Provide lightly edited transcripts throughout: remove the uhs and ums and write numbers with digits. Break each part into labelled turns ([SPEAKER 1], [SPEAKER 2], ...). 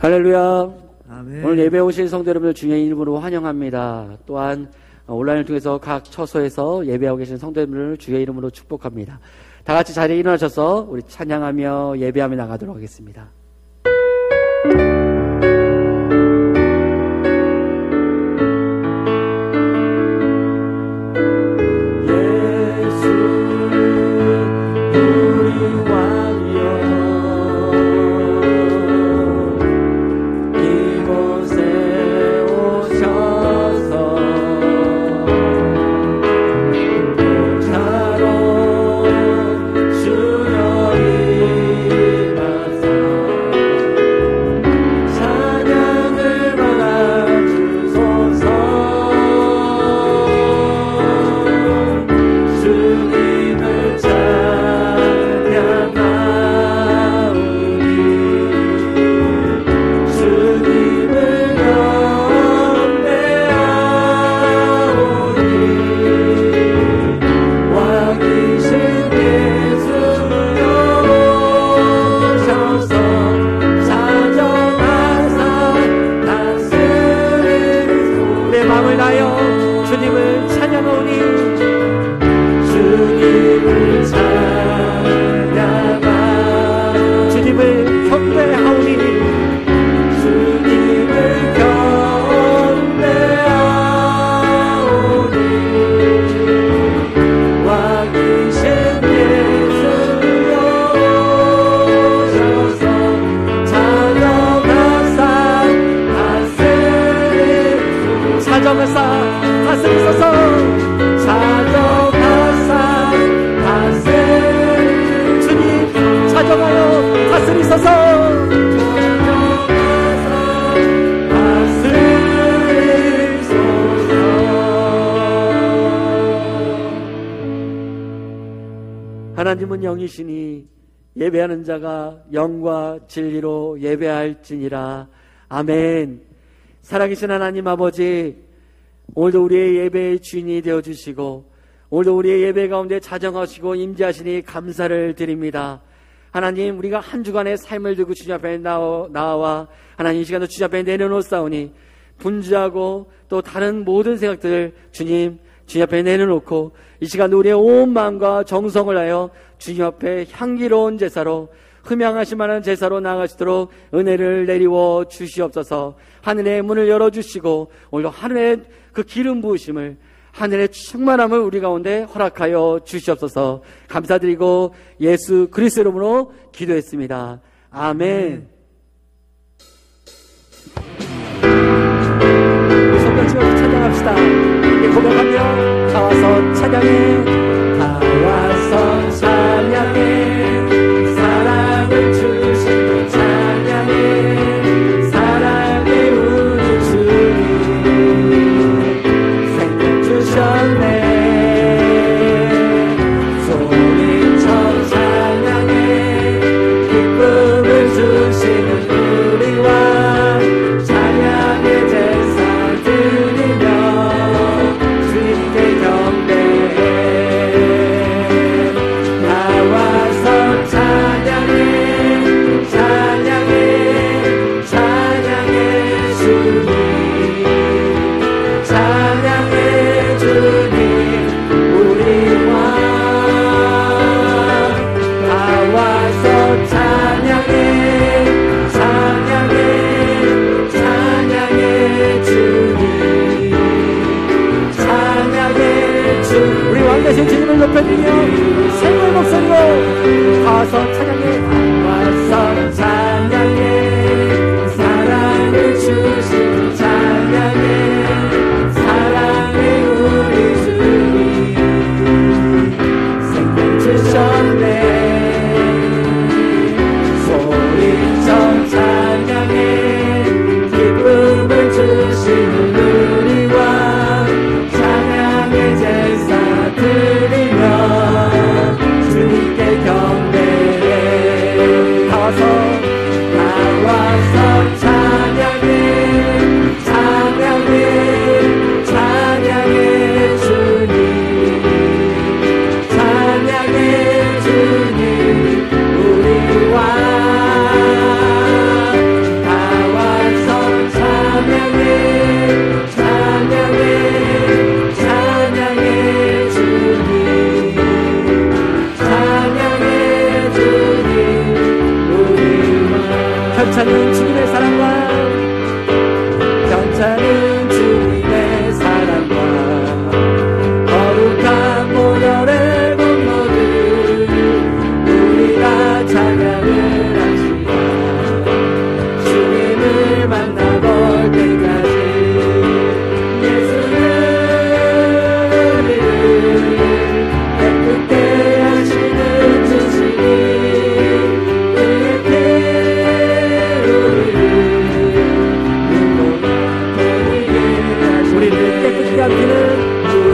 [SPEAKER 1] 할렐루야.
[SPEAKER 2] 아멘.
[SPEAKER 1] 오늘 예배 오신 성도 여러분을 주님의 이름으로 환영합니다. 또한 온라인을 통해서 각 처소에서 예배하고 계신 성도 여러분을 주의 이름으로 축복합니다. 다 같이 자리에 일어나셔서 우리 찬양하며 예배하며 나가도록 하겠습니다. 하나님은 영이시니 예배하는 자가 영과 진리로 예배할지니라. 아멘. 살아계신 하나님 아버지, 오늘도 우리의 예배의 주인이 되어주시고 오늘도 우리의 예배 가운데 자정하시고 임재하시니 감사를 드립니다. 하나님, 우리가 한 주간의 삶을 들고 주님 앞에 나와 하나님 이 시간도 주님 앞에 내려놓사오니 분주하고 또 다른 모든 생각들을 주님 앞에 내려놓고 이 시간 우리의 온 마음과 정성을 하여 주님 앞에 향기로운 제사로 흠향하실 만한 제사로 나아가시도록 은혜를 내리워 주시옵소서. 하늘의 문을 열어주시고 오늘도 하늘의 그 기름 부으심을, 하늘의 충만함을 우리 가운데 허락하여 주시옵소서. 감사드리고 예수 그리스도 이름으로 기도했습니다. 아멘. 손을 찍어서 찬양합시다. 고백하며 다 와서 찬양해, 다 와서 찬양해, 사랑을 주시고 찬양해, 사랑의 우리 주님 생명 주셨네. 소리쳐 찬양해, 기쁨을 주시는 우리와 찬양의 제사 드리며 주님께 경배해. 나와서 찬양해, 찬양해, 찬양해 주님, 찬양해 주님 우리와. 나와서 찬양해, 찬양해, 찬양해 주님, 찬양해 주님. 우리 왕 대신 주님을 높여드리며 생명의 목소리로 가서 찬양해. 와서 찬양해, 사랑을 주신 찬양해, 사랑의 우리 주님 생명 주셨네. 소리쳐 찬양해, 기쁨을 주시는 우리와 찬양의 제사 드리며 주님께 경배해.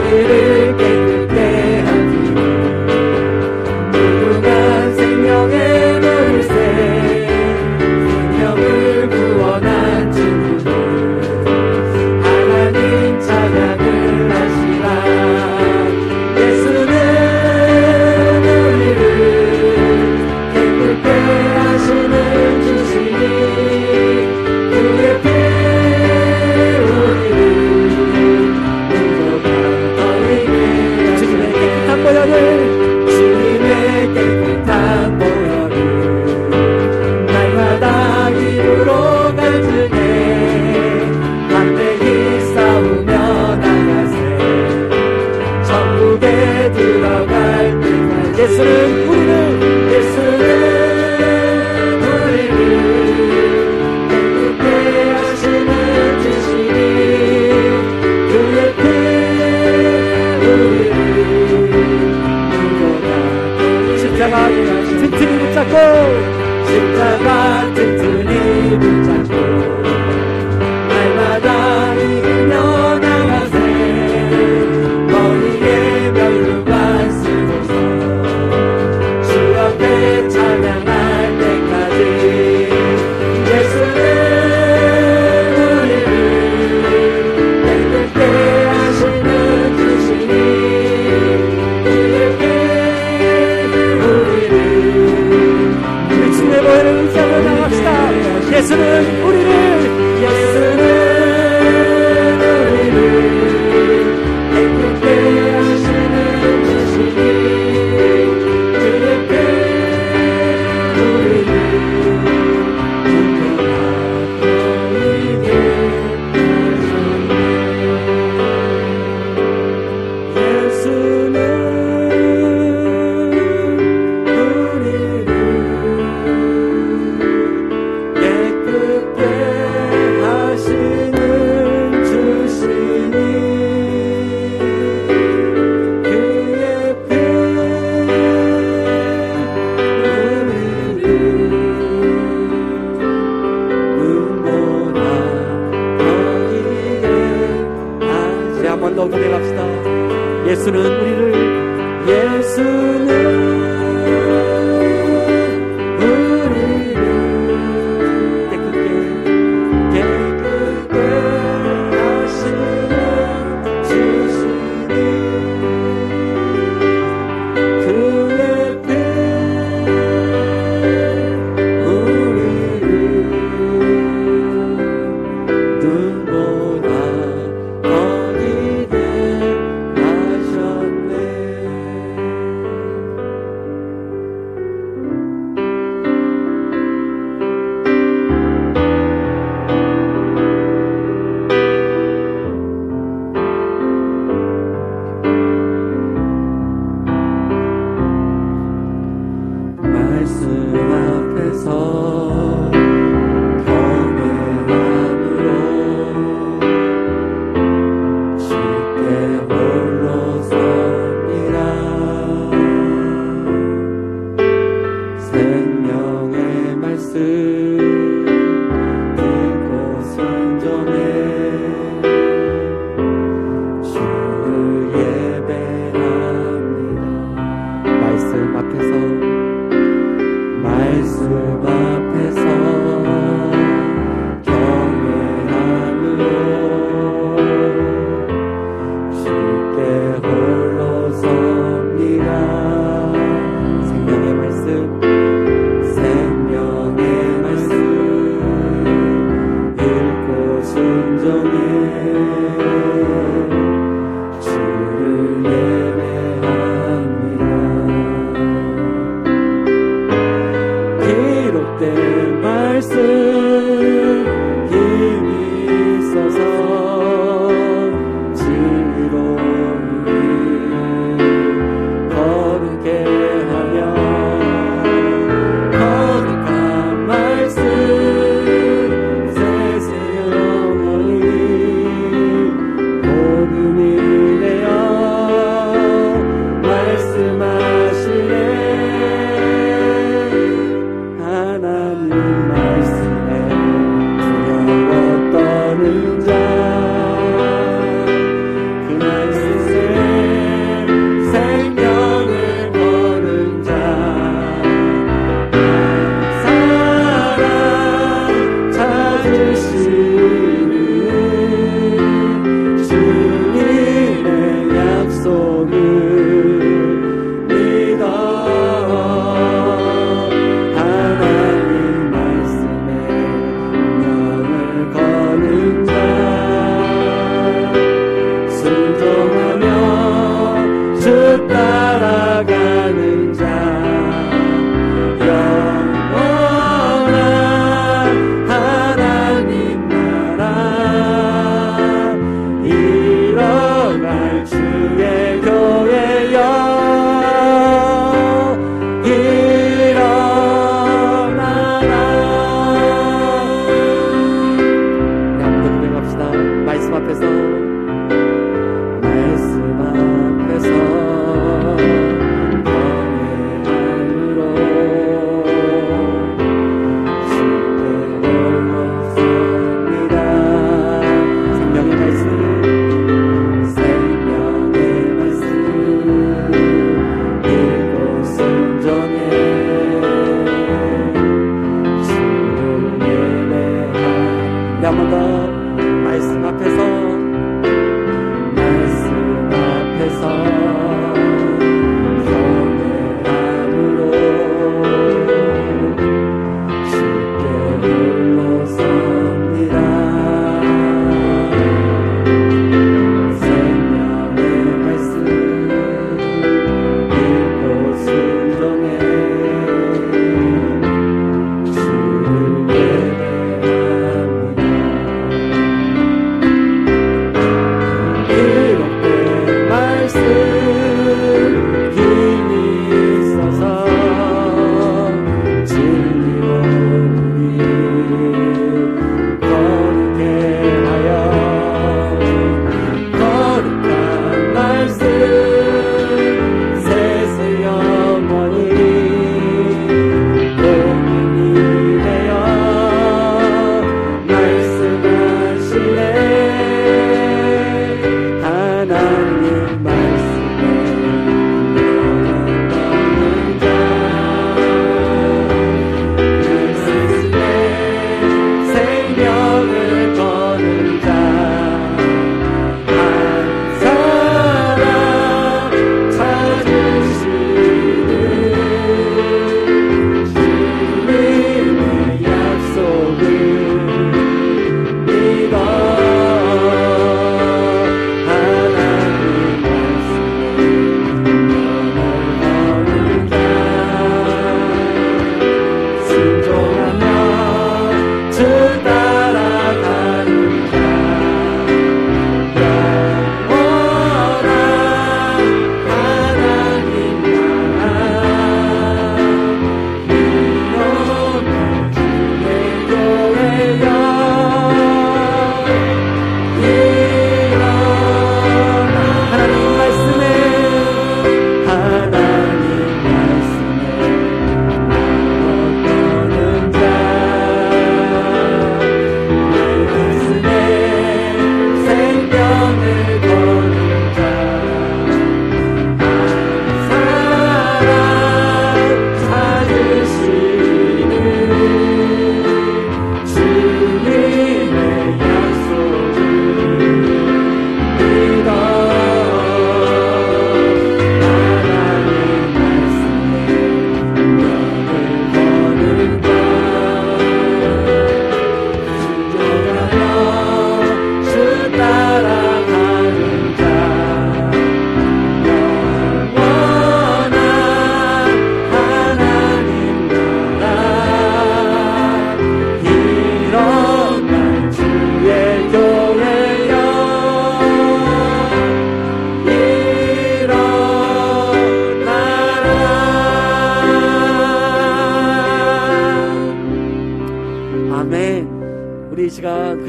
[SPEAKER 1] 우리를 깨끗게 하시고 무궁한 생명의 물새 생명을 구원한 주님 하나님 찬양을 하시라. 예수는 우리를 깨끗게 하시는 주시니 그의 피 우리를 누구가 더이게 주님의 깨끗한 보혈을 주님의 깨끗한 보혈을 날마다 입으로 간증해 담대히 싸우며 나가세. 천국에 들어갈 때까지 예수는 우리를 깨끗게 하시는 주시니 그의 피 우리를 누구나 십자가 튼튼히 붙잡고 십자가 튼튼히 붙잡고 날마다 이기며 나가세. 머리에 멸류관 쓰고서 주 앞에 찬양할 때까지 예수는 우리를 깨끗게 하시는 주시니 그의 피 우리를 우리 주의 보혈을 의지하며 나갑시다. 예수는 우리를 깨끗게 하시는 주시니 그의 피 우리를 누구나 더이게 하셨네. 예수는 우리를 깨끗게 하시는 주시니 그의 피 우리를 눈보다 더이게 하시. 한 번 더 고백합시다. 예수는 우리를 깨끗게 하시는 주시니 그의 피 우리를 눈보다 더이게 하셨네.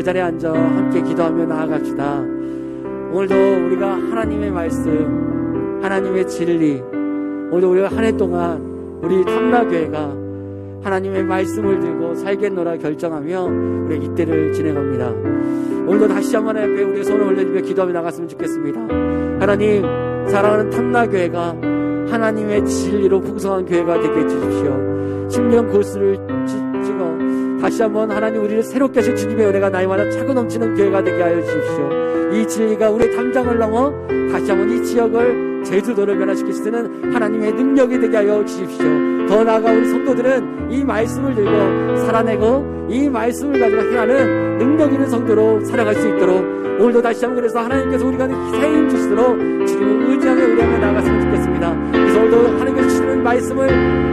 [SPEAKER 1] 자리에 앉아 함께 기도하며 나아갑시다. 오늘도 우리가 하나님의 말씀, 하나님의 진리, 오늘도 우리가 한 해 동안 우리 탐라교회가 하나님의 말씀을 들고 살겠노라 결정하며 우리 이때를 지내갑니다. 오늘도 다시 한번 앞에 우리의 손을 올려주며 기도하며 나갔으면 좋겠습니다. 하나님, 사랑하는 탐라교회가 하나님의 진리로 풍성한 교회가 되게 해주십시오. 10년 코스를 찍어 다시 한번 하나님 우리를 새롭게 하실 주님의 은혜가 날마다 차고 넘치는 교회가 되게 하여 주십시오. 이 진리가 우리의 담장을 넘어 다시 한번 이 지역을 제주도를 변화시킬 수 있는 하나님의 능력이 되게 하여 주십시오. 더 나아가 우리 성도들은 이 말씀을 들고 살아내고 이 말씀을 가지고 행하는 능력 있는 성도로 살아갈 수 있도록 오늘도 다시 한번 그래서 하나님께서 우리가 새 힘 주시도록 주님을 의지하며 나아갔으면 좋겠습니다. 그래서 오늘도 하나님께서 주시는 말씀을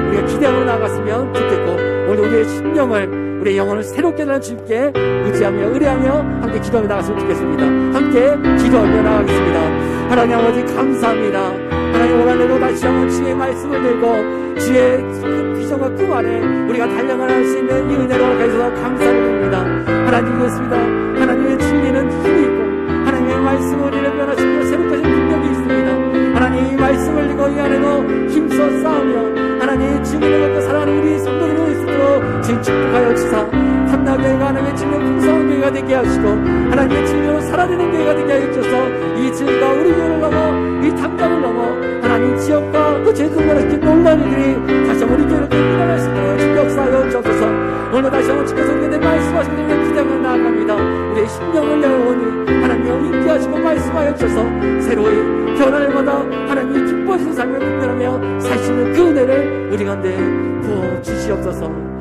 [SPEAKER 1] 우리가 기대하며 나아갔으면 좋겠고 오늘 우리의 심령을 우리의 영혼을 새롭게 하는 주님께 의지하며 의뢰하며 함께 기도하며 나갔으면 좋겠습니다. 함께 기도하며 나가겠습니다. 하나님 아버지 감사합니다. 하나님 올 한해도 다시 한번 주의 말씀을 들고 주의 큰 비전과 꿈 안에 우리가 달려갈 수 있는 이 은혜로 가셔서 감사를 드립니다. 하나님 그렇습니다. 하나님의 진리는 힘이 있고 하나님의 말씀을 우리를 변화시키고 새롭게 하신 능력이 있습니다. 하나님 이 말씀을 들고 이 안에도 힘써 싸우며 하나님 주님을 갖고 사랑하는 우리 성도들을 있도록 지금 축복하여 주사 탐나교회가 하나님의 진리로 풍성한 교회가 되게 하시고 하나님의 진리로 살아내는 교회가 되게 하여 주셔서 이 진리가 우리 교회를 넘어 이 탐장을 넘어 하나님 지역과 또 제주도를 시킨 놀라운 일들이 다시 한번 우리 교회로 일어날 수 있도록 주님 역사하여 주옵소서. 오늘 다시 한번 주께서 우리에게 말씀하시고 우리가 기대하며 나아갑니다. 우리의 심령을 영원히 하나님을 인도하시고 말씀하여 주셔서 새로이 변화날마다 하나님이 기뻐하시는 삶을 분별하며 살 수 있는 그 은혜를 우리 가운데 부어주시옵소서.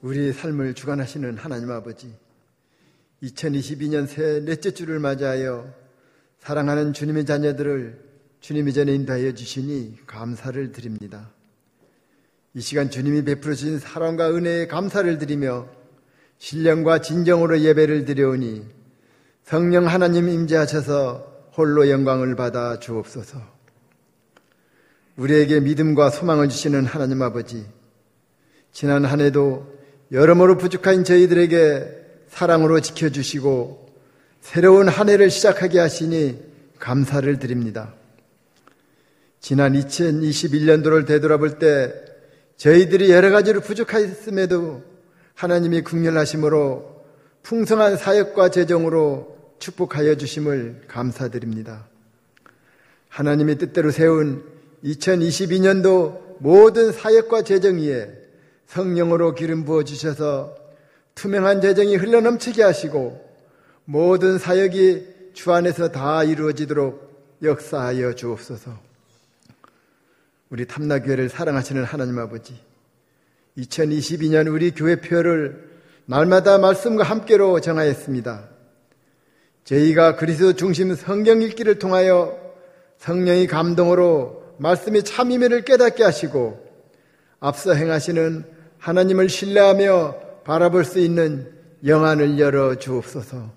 [SPEAKER 2] 우리의 삶을 주관하시는 하나님 아버지, 2022년 새 넷째 주를 맞이하여 사랑하는 주님의 자녀들을 주님의 전에 인도하여 주시니 감사를 드립니다. 이 시간 주님이 베풀어 주신 사랑과 은혜에 감사를 드리며 신령과 진정으로 예배를 드려오니 성령 하나님 임재하셔서 홀로 영광을 받아 주옵소서. 우리에게 믿음과 소망을 주시는 하나님 아버지, 지난 한 해도 여러모로 부족한 저희들에게 사랑으로 지켜주시고 새로운 한 해를 시작하게 하시니 감사를 드립니다. 지난 2021년도를 되돌아볼 때 저희들이 여러 가지로 부족했음에도 하나님이 국률하심으로 풍성한 사역과 재정으로 축복하여 주심을 감사드립니다. 하나님의 뜻대로 세운 2022년도 모든 사역과 재정 위에 성령으로 기름 부어 주셔서 투명한 재정이 흘러넘치게 하시고 모든 사역이 주 안에서 다 이루어지도록 역사하여 주옵소서. 우리 탐나교회를 사랑하시는 하나님 아버지, 2022년 우리 교회표를 날마다 말씀과 함께로 정하였습니다. 저희가 그리스도 중심 성경 읽기를 통하여 성령의 감동으로 말씀의 참임을 깨닫게 하시고 앞서 행하시는 하나님을 신뢰하며 바라볼 수 있는 영안을 열어 주옵소서.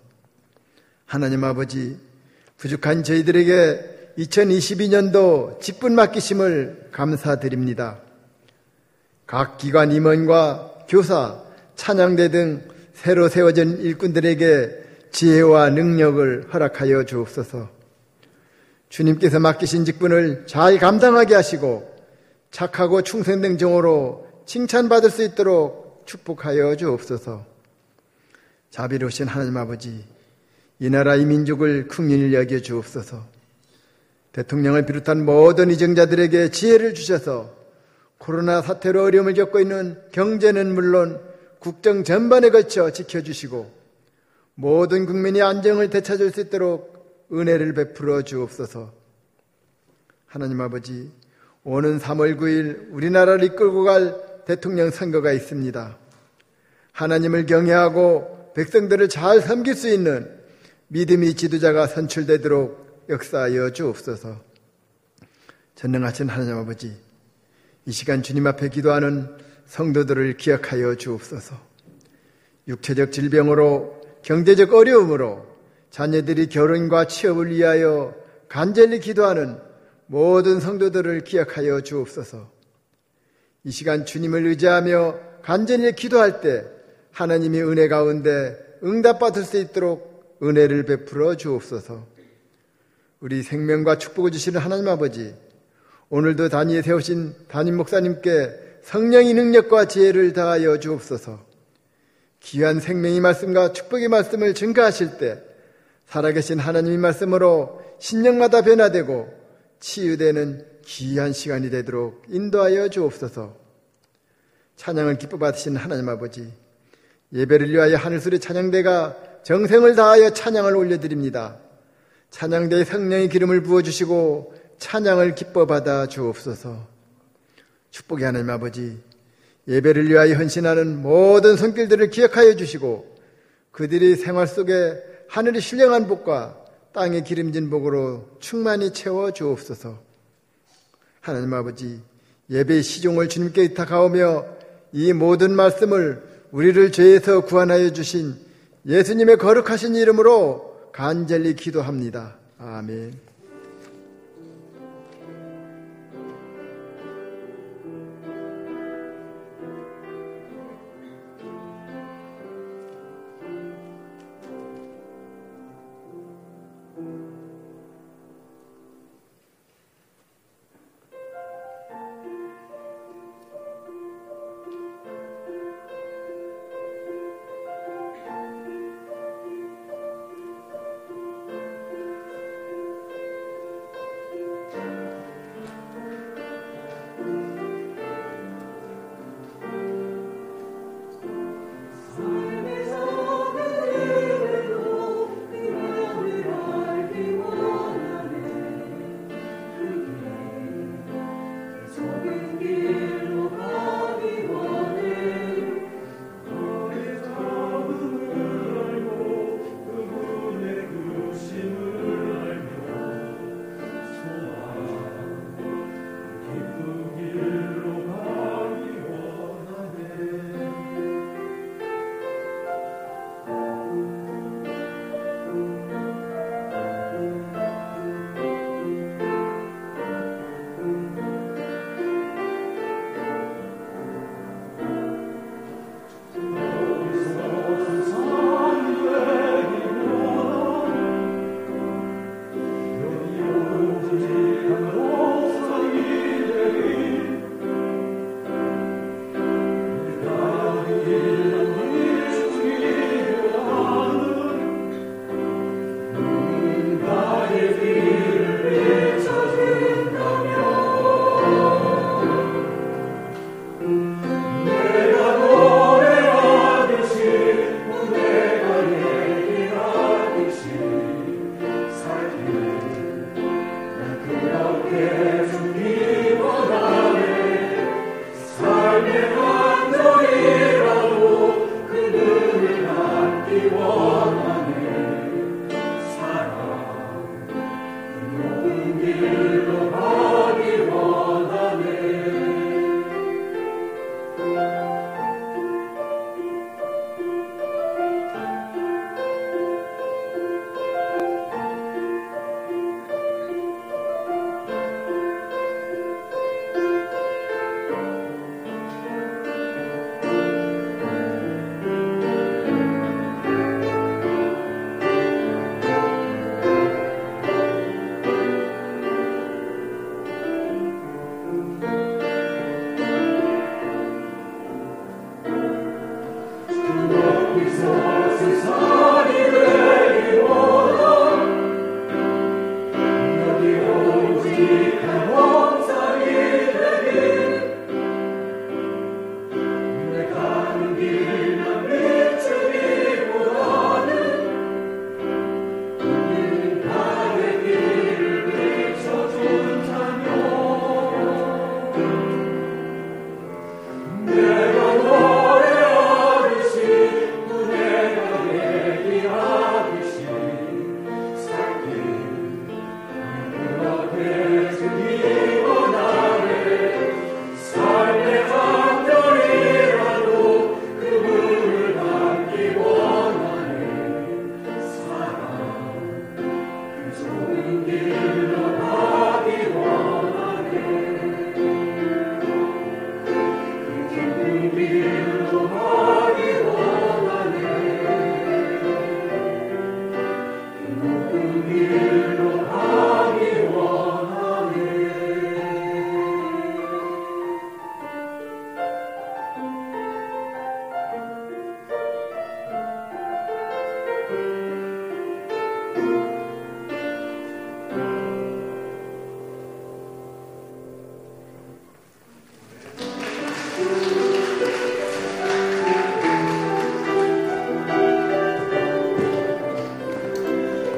[SPEAKER 2] 하나님 아버지, 부족한 저희들에게 2022년도 직분 맡기심을 감사드립니다. 각 기관 임원과 교사, 찬양대 등 새로 세워진 일꾼들에게 지혜와 능력을 허락하여 주옵소서. 주님께서 맡기신 직분을 잘 감당하게 하시고 착하고 충성된 종으로 칭찬받을 수 있도록 축복하여 주옵소서. 자비로우신 하나님 아버지, 이 나라 이 민족을 긍휼히 여겨 주옵소서. 대통령을 비롯한 모든 이정자들에게 지혜를 주셔서 코로나 사태로 어려움을 겪고 있는 경제는 물론 국정 전반에 걸쳐 지켜주시고 모든 국민이 안정을 되찾을 수 있도록 은혜를 베풀어 주옵소서. 하나님 아버지, 오는 3월 9일 우리나라를 이끌고 갈 대통령 선거가 있습니다. 하나님을 경외하고 백성들을 잘 섬길 수 있는 믿음의 지도자가 선출되도록 역사하여 주옵소서. 전능하신 하나님 아버지, 이 시간 주님 앞에 기도하는 성도들을 기억하여 주옵소서. 육체적 질병으로 경제적 어려움으로 자녀들이 결혼과 취업을 위하여 간절히 기도하는 모든 성도들을 기억하여 주옵소서. 이 시간 주님을 의지하며 간절히 기도할 때 하나님이 은혜 가운데 응답받을 수 있도록 은혜를 베풀어 주옵소서. 우리 생명과 축복을 주시는 하나님 아버지, 오늘도 단위에 세우신 담임 목사님께 성령의 능력과 지혜를 다하여 주옵소서. 귀한 생명의 말씀과 축복의 말씀을 증가하실 때 살아계신 하나님의 말씀으로 신령마다 변화되고 치유되는 귀한 시간이 되도록 인도하여 주옵소서. 찬양을 기뻐 받으신 하나님 아버지, 예배를 위하여 하늘소리 찬양대가 정성을 다하여 찬양을 올려드립니다. 찬양대에 성령의 기름을 부어주시고 찬양을 기뻐 받아 주옵소서. 축복의 하나님 아버지, 예배를 위하여 헌신하는 모든 손길들을 기억하여 주시고 그들이 생활 속에 하늘의 신령한 복과 땅의 기름진 복으로 충만히 채워 주옵소서. 하나님 아버지, 예배의 시종을 주님께 의탁하오며 이 모든 말씀을 우리를 죄에서 구원하여 주신 예수님의 거룩하신 이름으로 간절히 기도합니다. 아멘.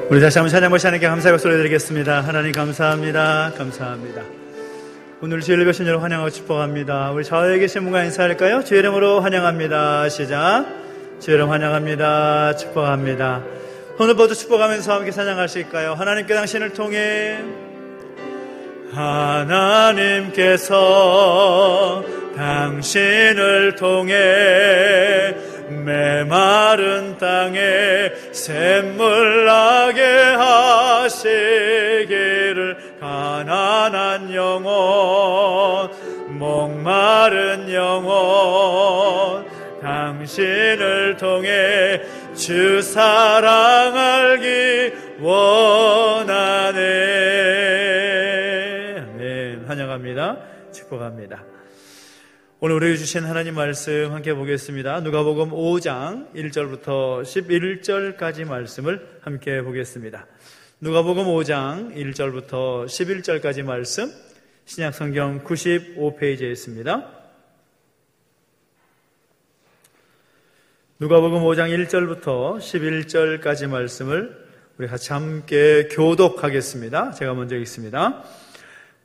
[SPEAKER 3] 우리 다시 한번 찬양 모시 하나님께 감사의 박수를 드리겠습니다. 하나님 감사합니다. 감사합니다. 오늘 주일을 배신 여러분 환영하고 축복합니다. 우리 좌우에 계신 분과 인사할까요? 주의 이름으로 환영합니다. 시작. 주의 이름 환영합니다. 축복합니다. 오늘 모두 축복하면서 함께 찬양하실까요? 하나님께 당신을 통해 하나님께서 당신을 통해 메마른 땅에 샘물 나게 하시기를 가난한 영혼 목마른 영혼 당신을 통해 주 사랑 알기 원하네. 아멘. 환영합니다. 축복합니다. 오늘 우리에게 주신 하나님 말씀 함께 보겠습니다. 누가복음 5장 1절부터 11절까지 말씀을 함께 보겠습니다. 누가복음 5장 1절부터 11절까지 말씀, 신약성경 95페이지에 있습니다. 누가복음 5장 1절부터 11절까지 말씀을 우리 같이 함께 교독하겠습니다. 제가 먼저 읽습니다.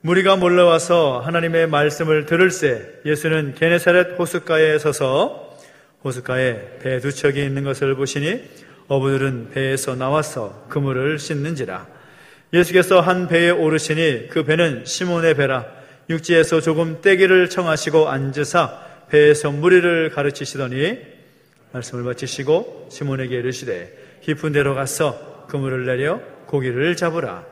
[SPEAKER 3] 무리가 몰려와서 하나님의 말씀을 들을새 예수는 게네사렛 호숫가에 서서 호숫가에 배 두 척이 있는 것을 보시니 어부들은 배에서 나와서 그물을 씻는지라. 예수께서 한 배에 오르시니 그 배는 시몬의 배라. 육지에서 조금 떼기를 청하시고 앉으사 배에서 무리를 가르치시더니 말씀을 마치시고 시몬에게 이르시되 깊은 데로 가서 그물을 내려 고기를 잡으라.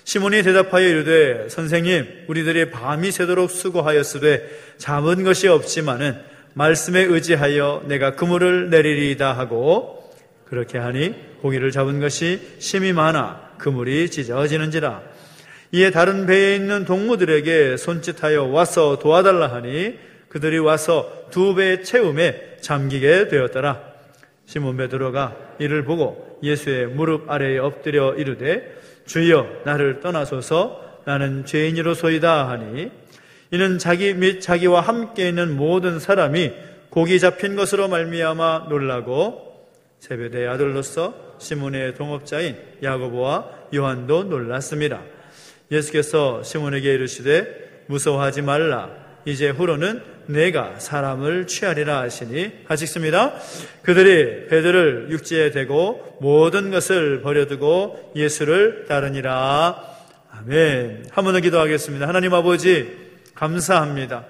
[SPEAKER 3] 시몬이 대답하여 이르되 선생님 우리들이 밤이 새도록 수고하였으되 잡은 것이 없지만은 말씀에 의지하여 내가 그물을 내리리이다 하고 그렇게 하니 고기를 잡은 것이 심히 많아 그물이 찢어지는지라. 이에 다른 배에 있는 동무들에게 손짓하여 와서 도와달라 하니 그들이 와서 두 배의 채움에 잠기게 되었더라. 시몬 베드로가 이를 보고 예수의 무릎 아래에 엎드려 이르되 주여 나를 떠나소서 나는 죄인이로소이다 하니 이는 자기 및 자기와 함께 있는 모든 사람이 고기 잡힌 것으로 말미암아 놀라고 세베대의 아들로서 시몬의 동업자인 야고보와 요한도 놀랐습니다. 예수께서 시몬에게 이르시되 무서워하지 말라 이제 후로는 내가 사람을 취하리라 하시니 같이 읽습니다. 그들이 배들을 육지에 대고 모든 것을 버려두고 예수를 따르니라. 아멘. 한 번 더 기도하겠습니다. 하나님 아버지 감사합니다.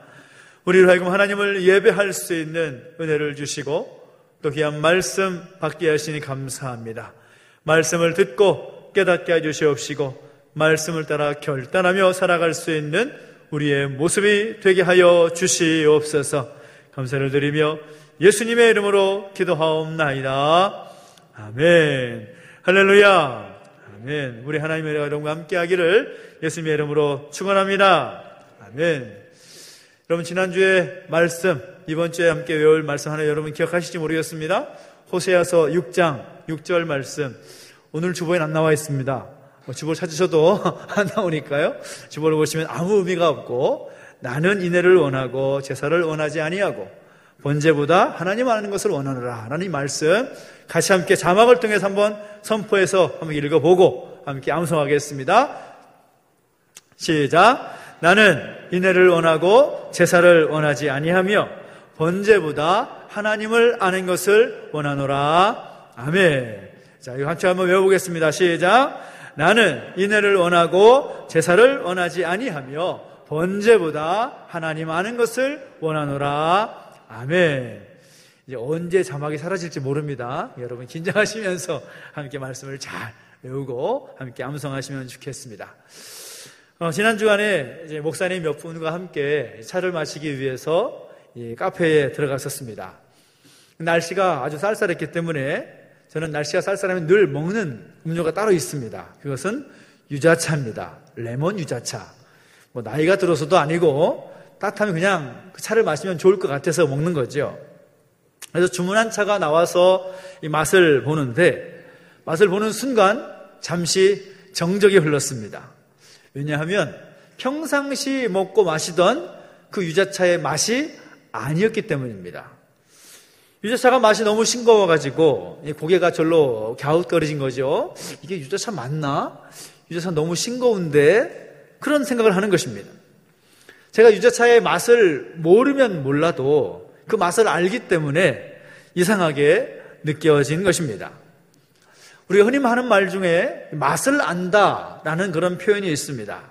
[SPEAKER 3] 우리를 하여금 하나님을 예배할 수 있는 은혜를 주시고 또 귀한 말씀 받게 하시니 감사합니다. 말씀을 듣고 깨닫게 해주시옵시고 말씀을 따라 결단하며 살아갈 수 있는 우리의 모습이 되게 하여 주시옵소서. 감사를 드리며 예수님의 이름으로 기도하옵나이다. 아멘. 할렐루야. 아멘. 우리 하나님의 여러분과 함께 하기를 예수님의 이름으로 축원합니다. 아멘. 여러분 지난주에 말씀, 이번 주에 함께 외울 말씀 하나 여러분 기억하실지 모르겠습니다. 호세아서 6장 6절 말씀. 오늘 주보에 안 나와 있습니다. 주보를 찾으셔도 안 나오니까요. 주보를 보시면 아무 의미가 없고 나는 인애를 원하고 제사를 원하지 아니하고 번제보다 하나님 아는 것을 원하노라. 하나님 말씀 같이 함께 자막을 통해서 한번 선포해서 한번 읽어보고 함께 암송하겠습니다. 시작. 나는 인애를 원하고 제사를 원하지 아니하며 번제보다 하나님을 아는 것을 원하노라. 아멘. 자, 이거 같이 한번 외워보겠습니다. 시작. 나는 인애를 원하고 제사를 원하지 아니하며 번제보다 하나님 아는 것을 원하노라. 아멘. 이제 언제 자막이 사라질지 모릅니다. 여러분 긴장하시면서 함께 말씀을 잘 외우고 함께 암송하시면 좋겠습니다. 지난 주간에 이제 목사님 몇 분과 함께 차를 마시기 위해서 이 카페에 들어갔었습니다. 날씨가 아주 쌀쌀했기 때문에 저는 날씨가 쌀쌀하면 늘 먹는 음료가 따로 있습니다. 그것은 유자차입니다. 레몬 유자차. 뭐 나이가 들어서도 아니고 따뜻하면 그냥 그 차를 마시면 좋을 것 같아서 먹는 거죠. 그래서 주문한 차가 나와서 이 맛을 보는데, 맛을 보는 순간 잠시 정적이 흘렀습니다. 왜냐하면 평상시 먹고 마시던 그 유자차의 맛이 아니었기 때문입니다. 유자차가 맛이 너무 싱거워가지고 고개가 절로 갸웃거리진 거죠. 이게 유자차 맞나? 유자차 너무 싱거운데? 그런 생각을 하는 것입니다. 제가 유자차의 맛을 모르면 몰라도 그 맛을 알기 때문에 이상하게 느껴진 것입니다. 우리가 흔히 하는 말 중에 맛을 안다라는 그런 표현이 있습니다.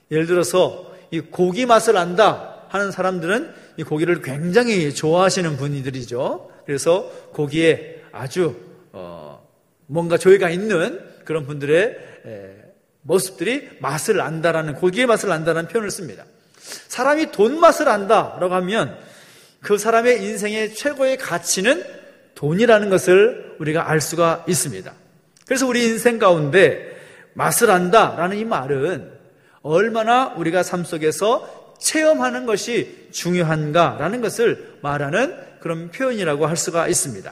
[SPEAKER 3] 예를 들어서 이 고기 맛을 안다 하는 사람들은 이 고기를 굉장히 좋아하시는 분들이죠. 그래서 고기에 아주 뭔가 조예가 있는 그런 분들의 모습들이 맛을 안다라는, 고기의 맛을 안다라는 표현을 씁니다. 사람이 돈 맛을 안다라고 하면 그 사람의 인생의 최고의 가치는 돈이라는 것을 우리가 알 수가 있습니다. 그래서 우리 인생 가운데 맛을 안다라는 이 말은 얼마나 우리가 삶 속에서 체험하는 것이 중요한가라는 것을 말하는 그런 표현이라고 할 수가 있습니다.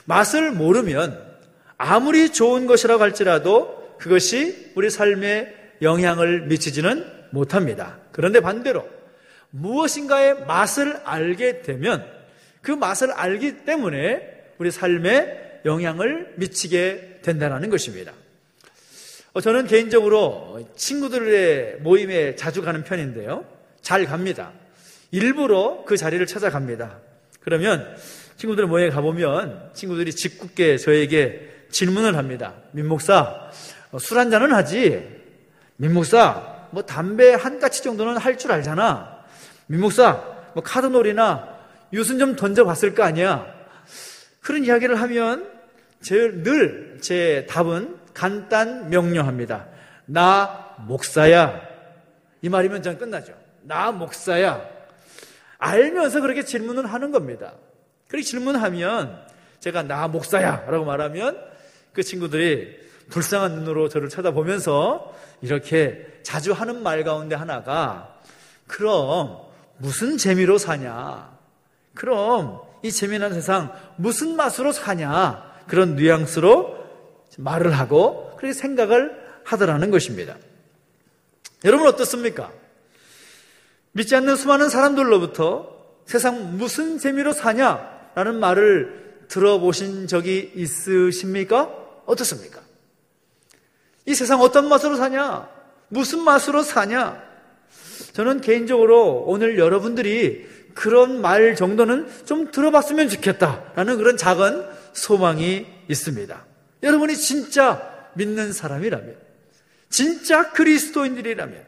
[SPEAKER 3] 맛을 모르면 아무리 좋은 것이라고 할지라도 그것이 우리 삶에 영향을 미치지는 못합니다. 그런데 반대로 무엇인가의 맛을 알게 되면 그 맛을 알기 때문에 우리 삶에 영향을 미치게 된다는 것입니다. 저는 개인적으로 친구들의 모임에 자주 가는 편인데요. 잘 갑니다. 일부러 그 자리를 찾아갑니다. 그러면 친구들 모임에 가보면 친구들이 짓궂게 저에게 질문을 합니다. 민 목사, 술 한 잔은 하지? 민 목사, 뭐 담배 한 가치 정도는 할 줄 알잖아. 민 목사, 뭐 카드놀이나 유순 좀 던져봤을 거 아니야. 그런 이야기를 하면 늘 제 답은 간단 명료합니다. 나 목사야. 이 말이면 전 끝나죠. 나 목사야. 알면서 그렇게 질문을 하는 겁니다. 그렇게 질문하면 제가 나 목사야 라고 말하면 그 친구들이 불쌍한 눈으로 저를 쳐다보면서 이렇게 자주 하는 말 가운데 하나가, 그럼 무슨 재미로 사냐? 그럼 이 재미난 세상 무슨 맛으로 사냐? 그런 뉘앙스로 말을 하고 그렇게 생각을 하더라는 것입니다. 여러분 어떻습니까? 믿지 않는 수많은 사람들로부터 세상 무슨 재미로 사냐라는 말을 들어보신 적이 있으십니까? 어떻습니까? 이 세상 어떤 맛으로 사냐? 무슨 맛으로 사냐? 저는 개인적으로 오늘 여러분들이 그런 말 정도는 좀 들어봤으면 좋겠다라는 그런 작은 소망이 있습니다. 여러분이 진짜 믿는 사람이라면, 진짜 그리스도인들이라면,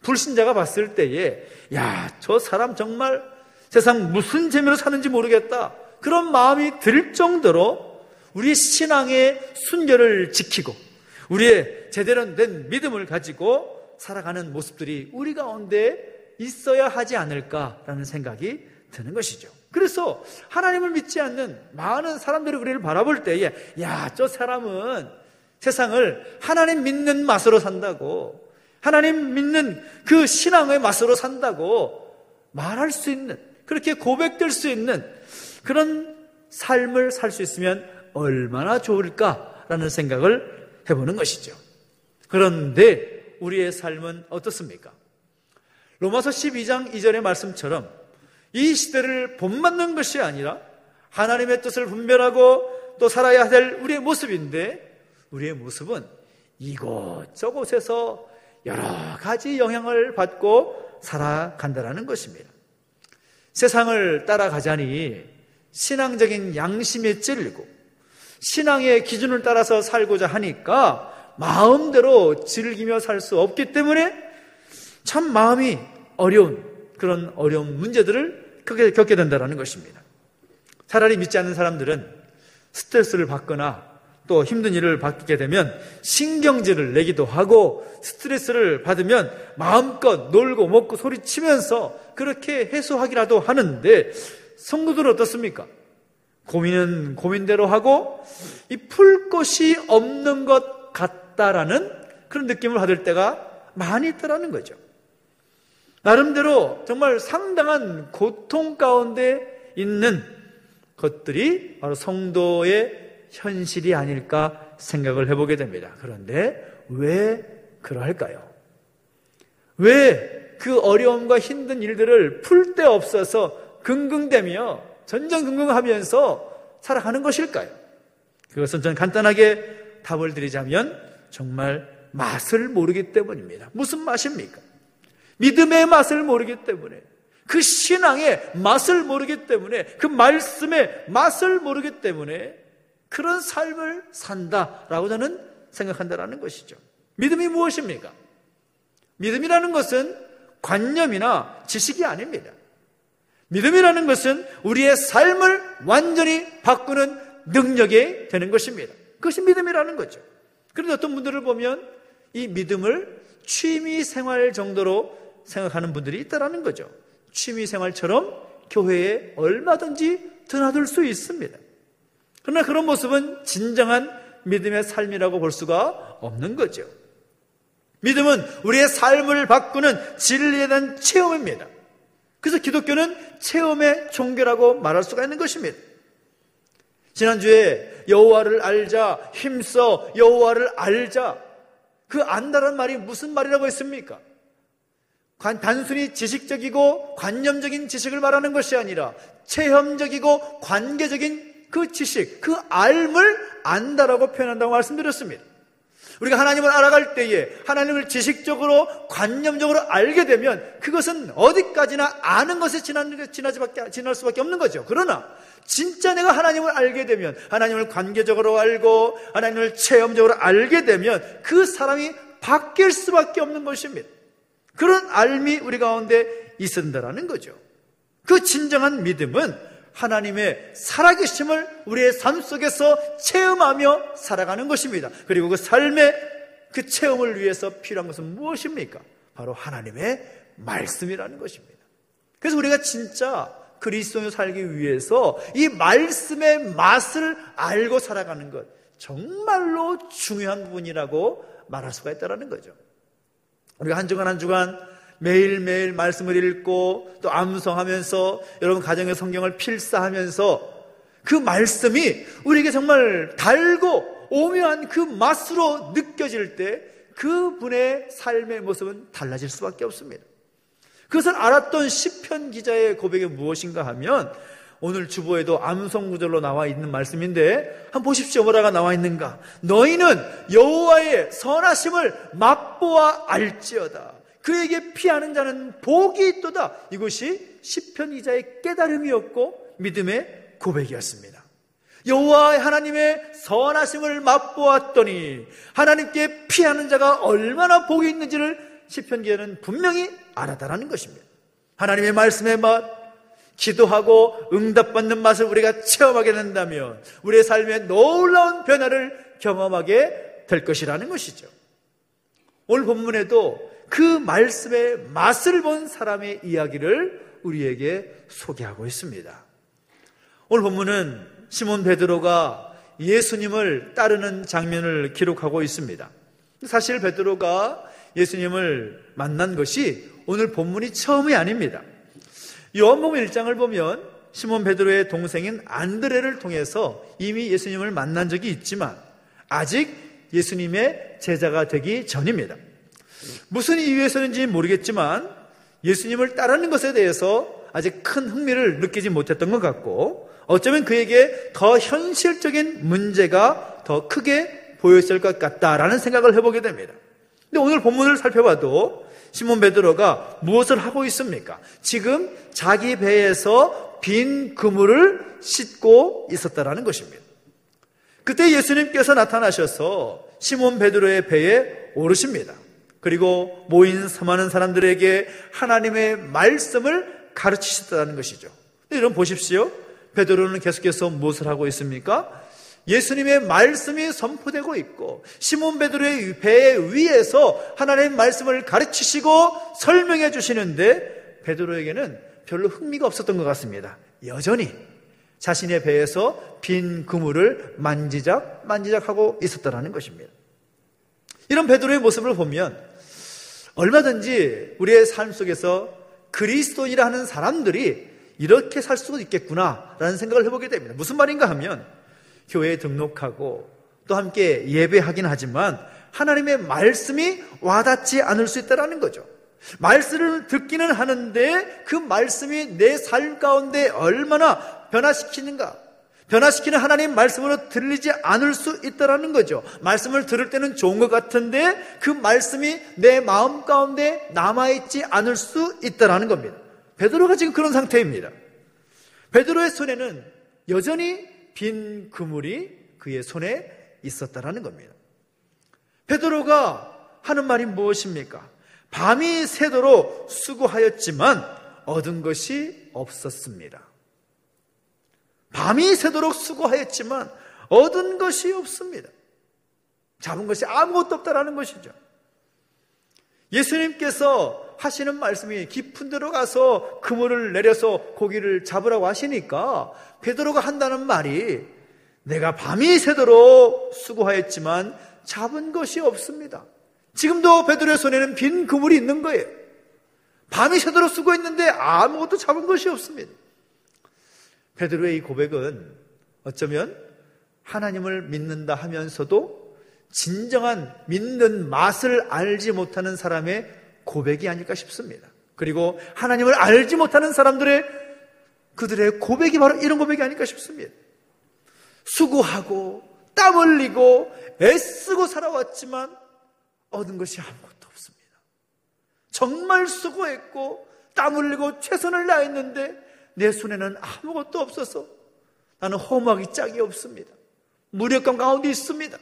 [SPEAKER 3] 불신자가 봤을 때에 야, 저 사람 정말 세상 무슨 재미로 사는지 모르겠다, 그런 마음이 들 정도로 우리의 신앙의 순결을 지키고 우리의 제대로 된 믿음을 가지고 살아가는 모습들이 우리 가운데 있어야 하지 않을까라는 생각이 드는 것이죠. 그래서 하나님을 믿지 않는 많은 사람들이 우리를 바라볼 때에 야, 저 사람은 세상을 하나님 믿는 맛으로 산다고, 하나님 믿는 그 신앙의 맛으로 산다고 말할 수 있는, 그렇게 고백될 수 있는 그런 삶을 살 수 있으면 얼마나 좋을까라는 생각을 해보는 것이죠. 그런데 우리의 삶은 어떻습니까? 로마서 12장 2절의 말씀처럼 이 시대를 본받는 것이 아니라 하나님의 뜻을 분별하고 또 살아야 될 우리의 모습인데, 우리의 모습은 이곳저곳에서 여러 가지 영향을 받고 살아간다는 것입니다. 세상을 따라가자니 신앙적인 양심에 찔리고 신앙의 기준을 따라서 살고자 하니까 마음대로 즐기며 살 수 없기 때문에 참 마음이 어려운 그런 어려운 문제들을 겪게 된다는 것입니다. 차라리 믿지 않는 사람들은 스트레스를 받거나 또 힘든 일을 받게 되면 신경질을 내기도 하고, 스트레스를 받으면 마음껏 놀고 먹고 소리치면서 그렇게 해소하기라도 하는데, 성도들은 어떻습니까? 고민은 고민대로 하고 이 풀 곳이 없는 것 같다라는 그런 느낌을 받을 때가 많이 있다라는 거죠. 나름대로 정말 상당한 고통 가운데 있는 것들이 바로 성도의 현실이 아닐까 생각을 해보게 됩니다. 그런데 왜 그럴까요? 왜 그 어려움과 힘든 일들을 풀 데 없어서 긍긍대며 전전긍긍하면서 살아가는 것일까요? 그것은 저는 간단하게 답을 드리자면 정말 맛을 모르기 때문입니다. 무슨 맛입니까? 믿음의 맛을 모르기 때문에, 그 신앙의 맛을 모르기 때문에, 그 말씀의 맛을 모르기 때문에 그런 삶을 산다라고 저는 생각한다라는 것이죠. 믿음이 무엇입니까? 믿음이라는 것은 관념이나 지식이 아닙니다. 믿음이라는 것은 우리의 삶을 완전히 바꾸는 능력이 되는 것입니다. 그것이 믿음이라는 거죠. 그런데 어떤 분들을 보면 이 믿음을 취미생활 정도로 생각하는 분들이 있다는 거죠. 취미생활처럼 교회에 얼마든지 드나들 수 있습니다. 그러나 그런 모습은 진정한 믿음의 삶이라고 볼 수가 없는 거죠. 믿음은 우리의 삶을 바꾸는 진리에 대한 체험입니다. 그래서 기독교는 체험의 종교라고 말할 수가 있는 것입니다. 지난주에 여호와를 알자, 힘써 여호와를 알자, 그 안다라는 말이 무슨 말이라고 했습니까? 단순히 지식적이고 관념적인 지식을 말하는 것이 아니라 체험적이고 관계적인 그 지식, 그 알을 안다라고 표현한다고 말씀드렸습니다. 우리가 하나님을 알아갈 때에 하나님을 지식적으로 관념적으로 알게 되면 그것은 어디까지나 아는 것에 지날 수밖에 없는 거죠. 그러나 진짜 내가 하나님을 알게 되면, 하나님을 관계적으로 알고 하나님을 체험적으로 알게 되면 그 사람이 바뀔 수밖에 없는 것입니다. 그런 알미 우리 가운데 있는다라는 거죠. 그 진정한 믿음은 하나님의 살아계심을 우리의 삶 속에서 체험하며 살아가는 것입니다. 그리고 그 삶의 그 체험을 위해서 필요한 것은 무엇입니까? 바로 하나님의 말씀이라는 것입니다. 그래서 우리가 진짜 그리스도인으로 살기 위해서 이 말씀의 맛을 알고 살아가는 것, 정말로 중요한 부분이라고 말할 수가 있다는 거죠. 우리가 한 주간 한 주간 매일매일 말씀을 읽고 또 암송하면서 여러분 가정의 성경을 필사하면서 그 말씀이 우리에게 정말 달고 오묘한 그 맛으로 느껴질 때 그분의 삶의 모습은 달라질 수밖에 없습니다. 그것을 알았던 시편 기자의 고백이 무엇인가 하면 오늘 주보에도 암송 구절로 나와 있는 말씀인데 한번 보십시오. 뭐라가 나와 있는가? 너희는 여호와의 선하심을 맛보아 알지어다. 그에게 피하는 자는 복이 있도다. 이것이 시편 기자의 깨달음이었고 믿음의 고백이었습니다. 여호와 하나님의 선하심을 맛보았더니 하나님께 피하는 자가 얼마나 복이 있는지를 시편 기자는 분명히 알았다라는 것입니다. 하나님의 말씀의 맛, 기도하고 응답받는 맛을 우리가 체험하게 된다면 우리의 삶에 놀라운 변화를 경험하게 될 것이라는 것이죠. 오늘 본문에도 그 말씀의 맛을 본 사람의 이야기를 우리에게 소개하고 있습니다. 오늘 본문은 시몬 베드로가 예수님을 따르는 장면을 기록하고 있습니다. 사실 베드로가 예수님을 만난 것이 오늘 본문이 처음이 아닙니다. 요한복음 1장을 보면 시몬 베드로의 동생인 안드레를 통해서 이미 예수님을 만난 적이 있지만 아직 예수님의 제자가 되기 전입니다. 무슨 이유에서인지 모르겠지만 예수님을 따르는 것에 대해서 아직 큰 흥미를 느끼지 못했던 것 같고 어쩌면 그에게 더 현실적인 문제가 더 크게 보였을 것 같다라는 생각을 해보게 됩니다. 근데 오늘 본문을 살펴봐도 시몬 베드로가 무엇을 하고 있습니까? 지금 자기 배에서 빈 그물을 싣고 있었다라는 것입니다. 그때 예수님께서 나타나셔서 시몬 베드로의 배에 오르십니다. 그리고 모인 수많은 사람들에게 하나님의 말씀을 가르치셨다는 것이죠. 여러분 보십시오. 베드로는 계속해서 무엇을 하고 있습니까? 예수님의 말씀이 선포되고 있고 시몬 베드로의 배 위에서 하나님의 말씀을 가르치시고 설명해 주시는데 베드로에게는 별로 흥미가 없었던 것 같습니다. 여전히 자신의 배에서 빈 그물을 만지작하고 있었다는 것입니다. 이런 베드로의 모습을 보면 얼마든지 우리의 삶 속에서 그리스도인이라 하는 사람들이 이렇게 살 수도 있겠구나라는 생각을 해보게 됩니다. 무슨 말인가 하면 교회에 등록하고 또 함께 예배하긴 하지만 하나님의 말씀이 와닿지 않을 수 있다는 거죠. 말씀을 듣기는 하는데 그 말씀이 내 삶 가운데 얼마나 변화시키는가, 변화시키는 하나님 말씀으로 들리지 않을 수 있다는 거죠. 말씀을 들을 때는 좋은 것 같은데 그 말씀이 내 마음 가운데 남아있지 않을 수 있다는 겁니다. 베드로가 지금 그런 상태입니다. 베드로의 손에는 여전히 빈 그물이 그의 손에 있었다는 겁니다. 베드로가 하는 말이 무엇입니까? 밤이 새도록 수고하였지만 얻은 것이 없었습니다. 밤이 새도록 수고하였지만 얻은 것이 없습니다. 잡은 것이 아무것도 없다라는 것이죠. 예수님께서 하시는 말씀이 깊은 데로 가서 그물을 내려서 고기를 잡으라고 하시니까 베드로가 한다는 말이 내가 밤이 새도록 수고하였지만 잡은 것이 없습니다. 지금도 베드로의 손에는 빈 그물이 있는 거예요. 밤이 새도록 수고했는데 아무것도 잡은 것이 없습니다. 베드로의 이 고백은 어쩌면 하나님을 믿는다 하면서도 진정한 믿는 맛을 알지 못하는 사람의 고백이 아닐까 싶습니다. 그리고 하나님을 알지 못하는 사람들의 그들의 고백이 바로 이런 고백이 아닐까 싶습니다. 수고하고 땀 흘리고 애쓰고 살아왔지만 얻은 것이 아무것도 없습니다. 정말 수고했고 땀 흘리고 최선을 다했는데 내 손에는 아무것도 없어서 나는 허무하기 짝이 없습니다. 무력감 가운데 있습니다.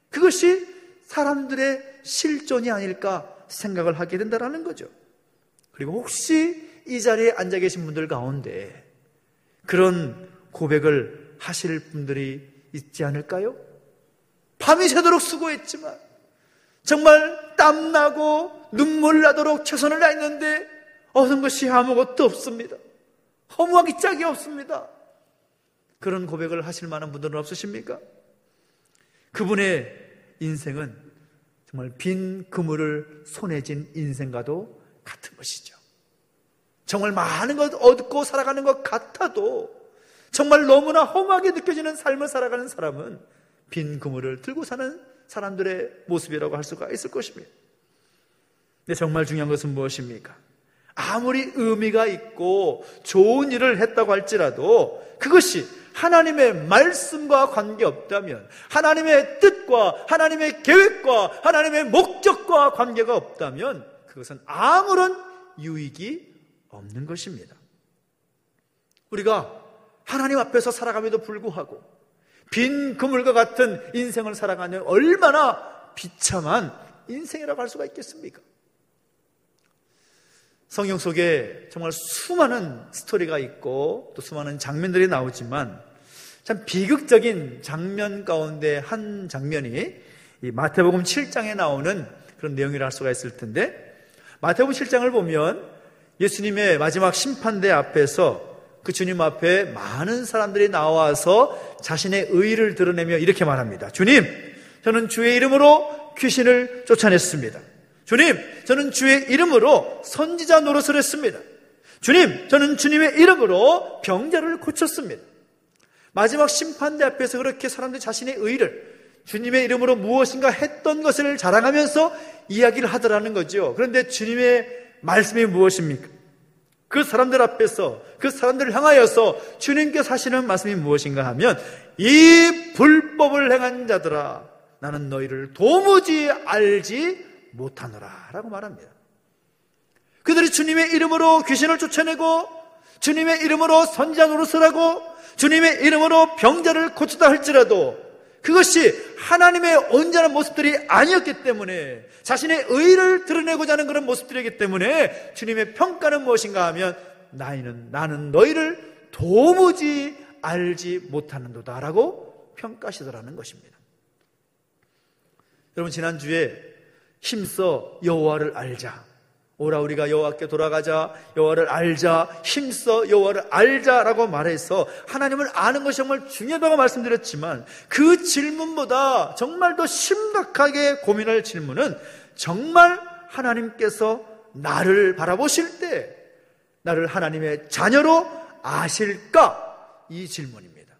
[SPEAKER 3] 그것이 사람들의 실존이 아닐까 생각을 하게 된다는 거죠. 그리고 혹시 이 자리에 앉아 계신 분들 가운데 그런 고백을 하실 분들이 있지 않을까요? 밤이 새도록 수고했지만 정말 땀나고 눈물 나도록 최선을 다했는데 얻은 것이 아무것도 없습니다. 허무하기 짝이 없습니다. 그런 고백을 하실 만한 분들은 없으십니까? 그분의 인생은 정말 빈 그물을 손에 쥔 인생과도 같은 것이죠. 정말 많은 것 얻고 살아가는 것 같아도 정말 너무나 허무하게 느껴지는 삶을 살아가는 사람은 빈 그물을 들고 사는 사람들의 모습이라고 할 수가 있을 것입니다. 근데 정말 중요한 것은 무엇입니까? 아무리 의미가 있고 좋은 일을 했다고 할지라도 그것이 하나님의 말씀과 관계없다면, 하나님의 뜻과 하나님의 계획과 하나님의 목적과 관계가 없다면 그것은 아무런 유익이 없는 것입니다. 우리가 하나님 앞에서 살아감에도 불구하고 빈 그물과 같은 인생을 살아가는 얼마나 비참한 인생이라고 할 수가 있겠습니까? 성경 속에 정말 수많은 스토리가 있고 또 수많은 장면들이 나오지만 참 비극적인 장면 가운데 한 장면이 이 마태복음 7장에 나오는 그런 내용이라 할 수가 있을 텐데, 마태복음 7장을 보면 예수님의 마지막 심판대 앞에서 그 주님 앞에 많은 사람들이 나와서 자신의 의의를 드러내며 이렇게 말합니다. 주님, 저는 주의 이름으로 귀신을 쫓아냈습니다. 주님, 저는 주의 이름으로 선지자 노릇을 했습니다. 주님, 저는 주님의 이름으로 병자를 고쳤습니다. 마지막 심판대 앞에서 그렇게 사람들이 자신의 의의를 주님의 이름으로 무엇인가 했던 것을 자랑하면서 이야기를 하더라는 거죠. 그런데 주님의 말씀이 무엇입니까? 그 사람들 앞에서 그 사람들을 향하여서 주님께서 하시는 말씀이 무엇인가 하면, 이 불법을 행한 자들아, 나는 너희를 도무지 알지 못하노라 라고 말합니다. 그들이 주님의 이름으로 귀신을 쫓아내고 주님의 이름으로 선지자 노릇을 하고 주님의 이름으로 병자를 고치다 할지라도 그것이 하나님의 온전한 모습들이 아니었기 때문에, 자신의 의의를 드러내고자 하는 그런 모습들이기 때문에 주님의 평가는 무엇인가 하면, 나는 너희를 도무지 알지 못하는도다 라고 평가하시더라는 것입니다. 여러분, 지난주에 힘써 여호와를 알자, 오라 우리가 여호와께 돌아가자, 여호와를 알자, 힘써 여호와를 알자라고 말해서 하나님을 아는 것이 정말 중요하다고 말씀드렸지만, 그 질문보다 정말 더 심각하게 고민할 질문은 정말 하나님께서 나를 바라보실 때 나를 하나님의 자녀로 아실까? 이 질문입니다.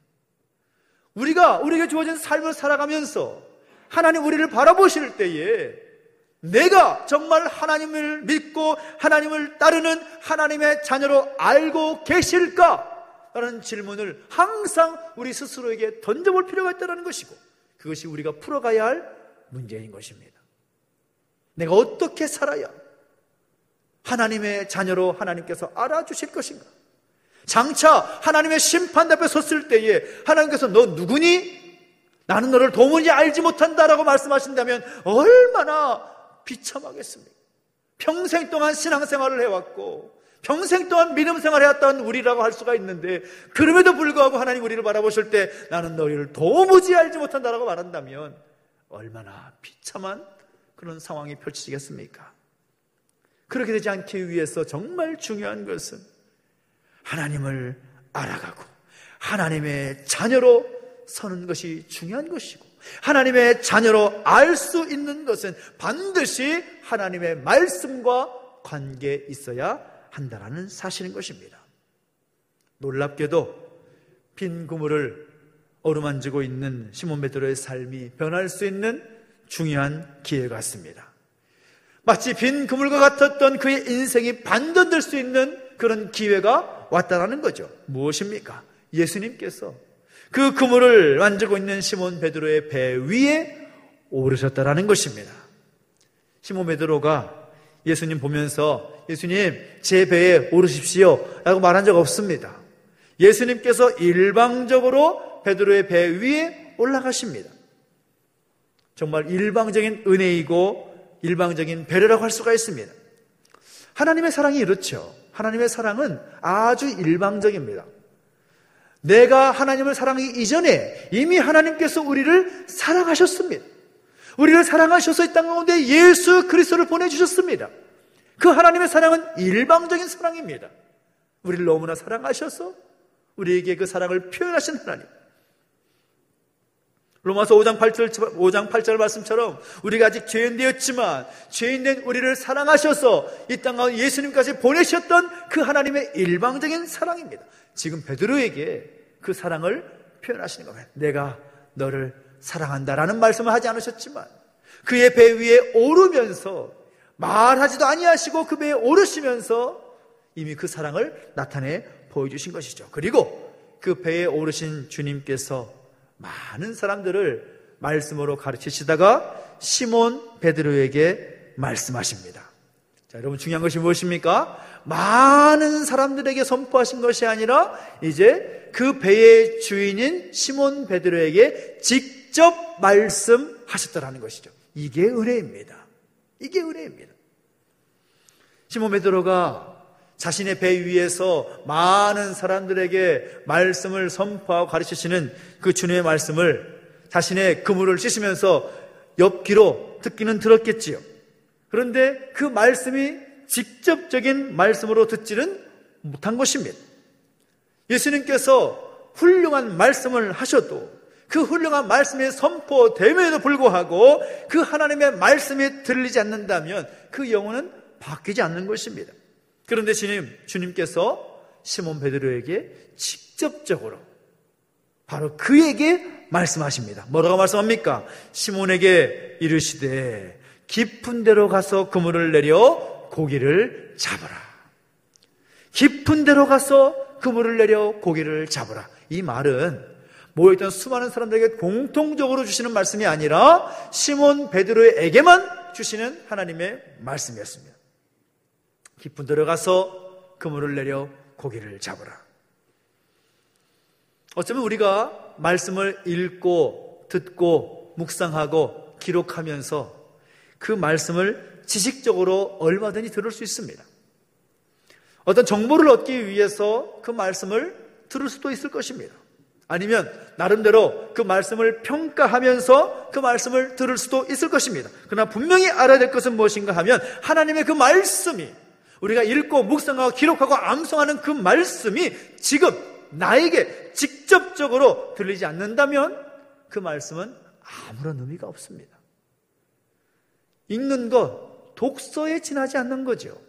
[SPEAKER 3] 우리에게 주어진 삶을 살아가면서 하나님 우리를 바라보실 때에 내가 정말 하나님을 믿고 하나님을 따르는 하나님의 자녀로 알고 계실까? 라는 질문을 항상 우리 스스로에게 던져볼 필요가 있다는 것이고, 그것이 우리가 풀어가야 할 문제인 것입니다. 내가 어떻게 살아야 하나님의 자녀로 하나님께서 알아주실 것인가? 장차 하나님의 심판 앞에 섰을 때에 하나님께서 너 누구니? 나는 너를 도무지 알지 못한다라고 말씀하신다면 얼마나 비참하겠습니까? 평생 동안 신앙생활을 해왔고 평생 동안 믿음생활을 해왔던 우리라고 할 수가 있는데, 그럼에도 불구하고 하나님 우리를 바라보실 때 나는 너희를 도무지 알지 못한다라고 말한다면 얼마나 비참한 그런 상황이 펼치겠습니까? 그렇게 되지 않기 위해서 정말 중요한 것은 하나님을 알아가고 하나님의 자녀로 서는 것이 중요한 것이고, 하나님의 자녀로 알 수 있는 것은 반드시 하나님의 말씀과 관계에 있어야 한다는 사실인 것입니다. 놀랍게도 빈 그물을 어루만지고 있는 시몬 베드로의 삶이 변할 수 있는 중요한 기회 같습니다. 마치 빈 그물과 같았던 그의 인생이 반전될 수 있는 그런 기회가 왔다라는 거죠. 무엇입니까? 예수님께서 그 그물을 만지고 있는 시몬 베드로의 배 위에 오르셨다라는 것입니다. 시몬 베드로가 예수님 보면서 예수님 제 배에 오르십시오 라고 말한 적 없습니다. 예수님께서 일방적으로 베드로의 배 위에 올라가십니다. 정말 일방적인 은혜이고 일방적인 배려라고 할 수가 있습니다. 하나님의 사랑이 이렇죠. 하나님의 사랑은 아주 일방적입니다. 내가 하나님을 사랑하기 이전에 이미 하나님께서 우리를 사랑하셨습니다. 우리를 사랑하셔서 이 땅 가운데 예수 그리스도를 보내주셨습니다. 그 하나님의 사랑은 일방적인 사랑입니다. 우리를 너무나 사랑하셔서 우리에게 그 사랑을 표현하신 하나님. 로마서 5장 8절 말씀처럼 우리가 아직 죄인 되었지만 죄인된 우리를 사랑하셔서 이 땅 가운데 예수님까지 보내셨던 그 하나님의 일방적인 사랑입니다. 지금 베드로에게 그 사랑을 표현하시는 겁니다. 내가 너를 사랑한다라는 말씀을 하지 않으셨지만 그의 배 위에 오르면서 말하지도 아니하시고 그 배에 오르시면서 이미 그 사랑을 나타내 보여주신 것이죠. 그리고 그 배에 오르신 주님께서 많은 사람들을 말씀으로 가르치시다가 시몬 베드로에게 말씀하십니다. 자, 여러분 중요한 것이 무엇입니까? 많은 사람들에게 선포하신 것이 아니라 이제 그 배의 주인인 시몬 베드로에게 직접 말씀하셨다라는 것이죠. 이게 은혜입니다. 이게 은혜입니다. 시몬 베드로가 자신의 배 위에서 많은 사람들에게 말씀을 선포하고 가르치시는 그 주님의 말씀을 자신의 그물을 씻으면서 옆귀로 듣기는 들었겠지요. 그런데 그 말씀이 직접적인 말씀으로 듣지는 못한 것입니다. 예수님께서 훌륭한 말씀을 하셔도 그 훌륭한 말씀이 선포됨에도 불구하고 그 하나님의 말씀이 들리지 않는다면 그 영혼은 바뀌지 않는 것입니다. 그런데 주님께서 시몬 베드로에게 직접적으로 바로 그에게 말씀하십니다. 뭐라고 말씀합니까? 시몬에게 이르시되 깊은 데로 가서 그물을 내려 고기를 잡으라. 깊은 데로 가서 그물을 내려 고기를 잡으라. 이 말은 모여있던 수많은 사람들에게 공통적으로 주시는 말씀이 아니라 시몬 베드로에게만 주시는 하나님의 말씀이었습니다. 깊은 데로 가서 그물을 내려 고기를 잡으라. 어쩌면 우리가 말씀을 읽고 듣고 묵상하고 기록하면서 그 말씀을 지식적으로 얼마든지 들을 수 있습니다. 어떤 정보를 얻기 위해서 그 말씀을 들을 수도 있을 것입니다. 아니면 나름대로 그 말씀을 평가하면서 그 말씀을 들을 수도 있을 것입니다. 그러나 분명히 알아야 될 것은 무엇인가 하면 하나님의 그 말씀이, 우리가 읽고 묵상하고 기록하고 암송하는 그 말씀이 지금 나에게 직접적으로 들리지 않는다면 그 말씀은 아무런 의미가 없습니다. 읽는 것, 독서에 지나지 않는 거죠.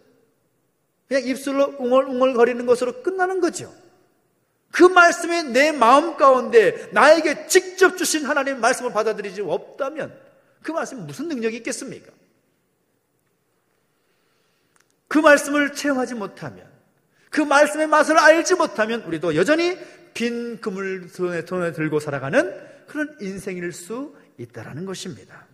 [SPEAKER 3] 그냥 입술로 웅얼웅얼거리는 것으로 끝나는 거죠. 그 말씀이 내 마음 가운데 나에게 직접 주신 하나님의 말씀을 받아들이지 없다면 그 말씀이 무슨 능력이 있겠습니까? 그 말씀을 체험하지 못하면, 그 말씀의 맛을 알지 못하면 우리도 여전히 빈 그물 손에 들고 살아가는 그런 인생일 수 있다는 것입니다.